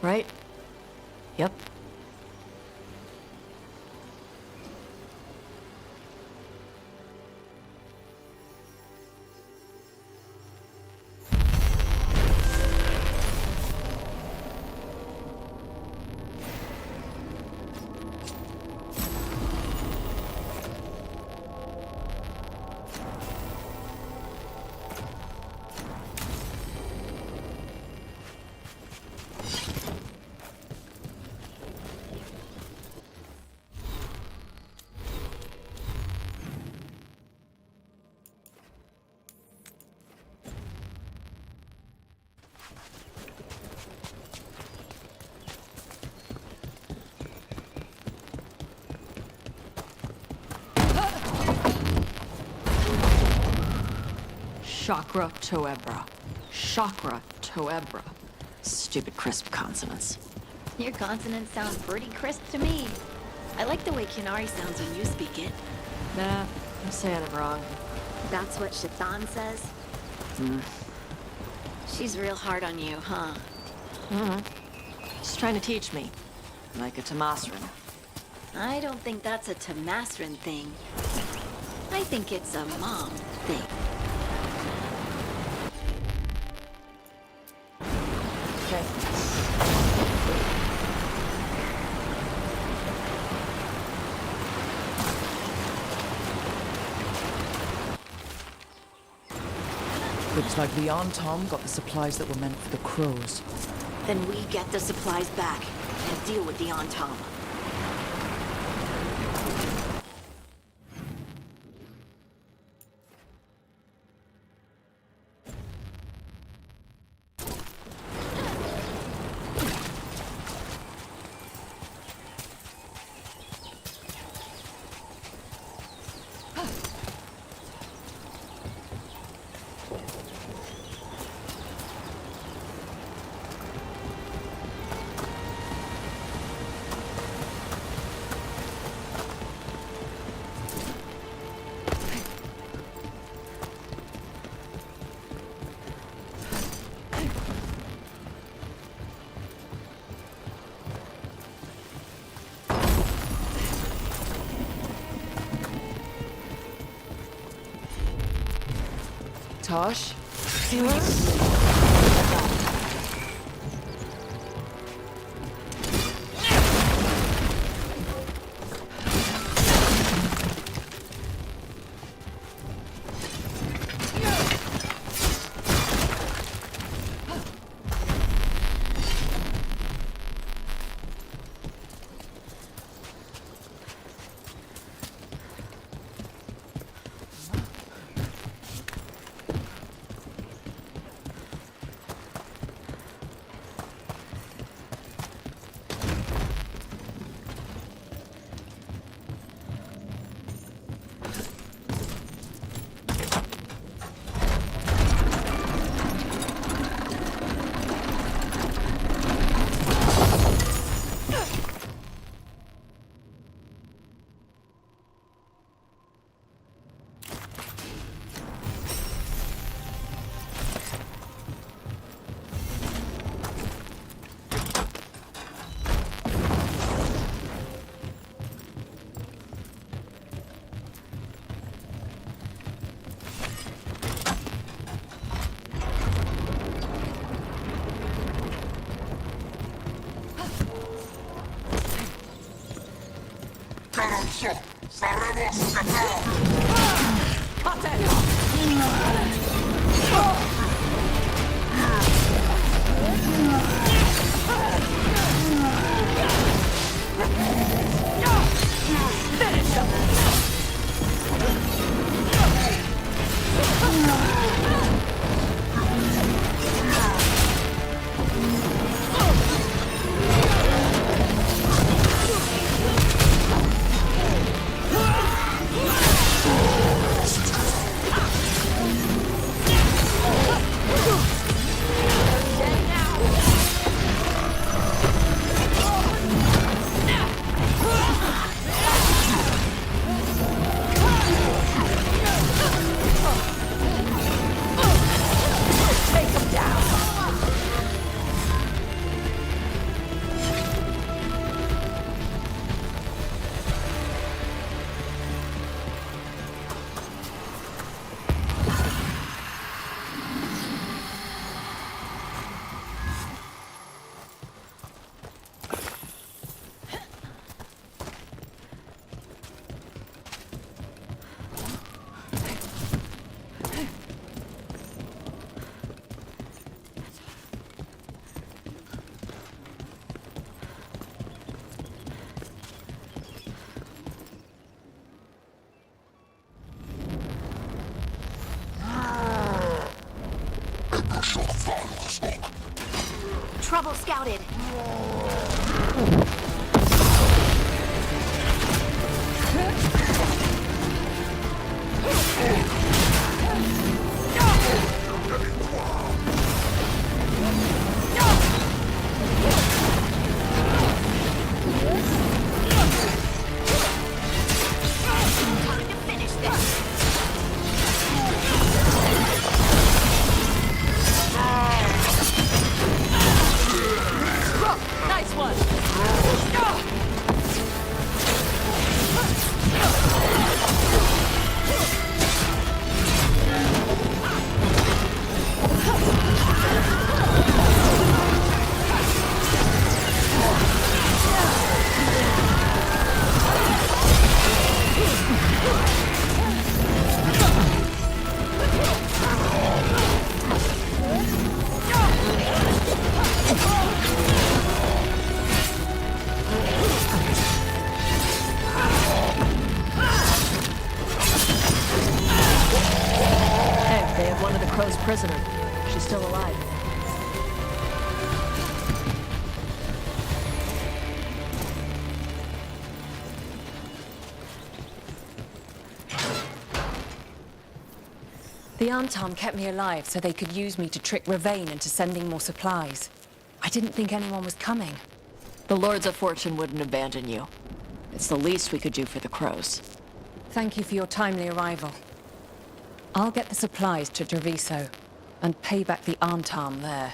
Right? Yep. Chakra Toebra. Chakra Toebra. Stupid crisp consonants.
Your consonants sound pretty crisp to me. I like the way Kinari sounds when you speak it.
Nah, I'm saying it wrong.
That's what Shaitan says?
Hmm.
She's real hard on you, huh?
Mm-hmm. She's trying to teach me. Like a Tamasran.
I don't think that's a Tamasran thing. I think it's a mom thing.
Looks like the Antom got the supplies that were meant for the crows.
Then we get the supplies back and deal with the Antom.
Tosh?
See what you...
¡Sabemos escapar!
Trouble scouted.
she's still alive.
The Antom kept me alive so they could use me to trick Ravain into sending more supplies. I didn't think anyone was coming.
The Lords of Fortune wouldn't abandon you. It's the least we could do for the Crows.
Thank you for your timely arrival. I'll get the supplies to Treviso and pay back the Antom there.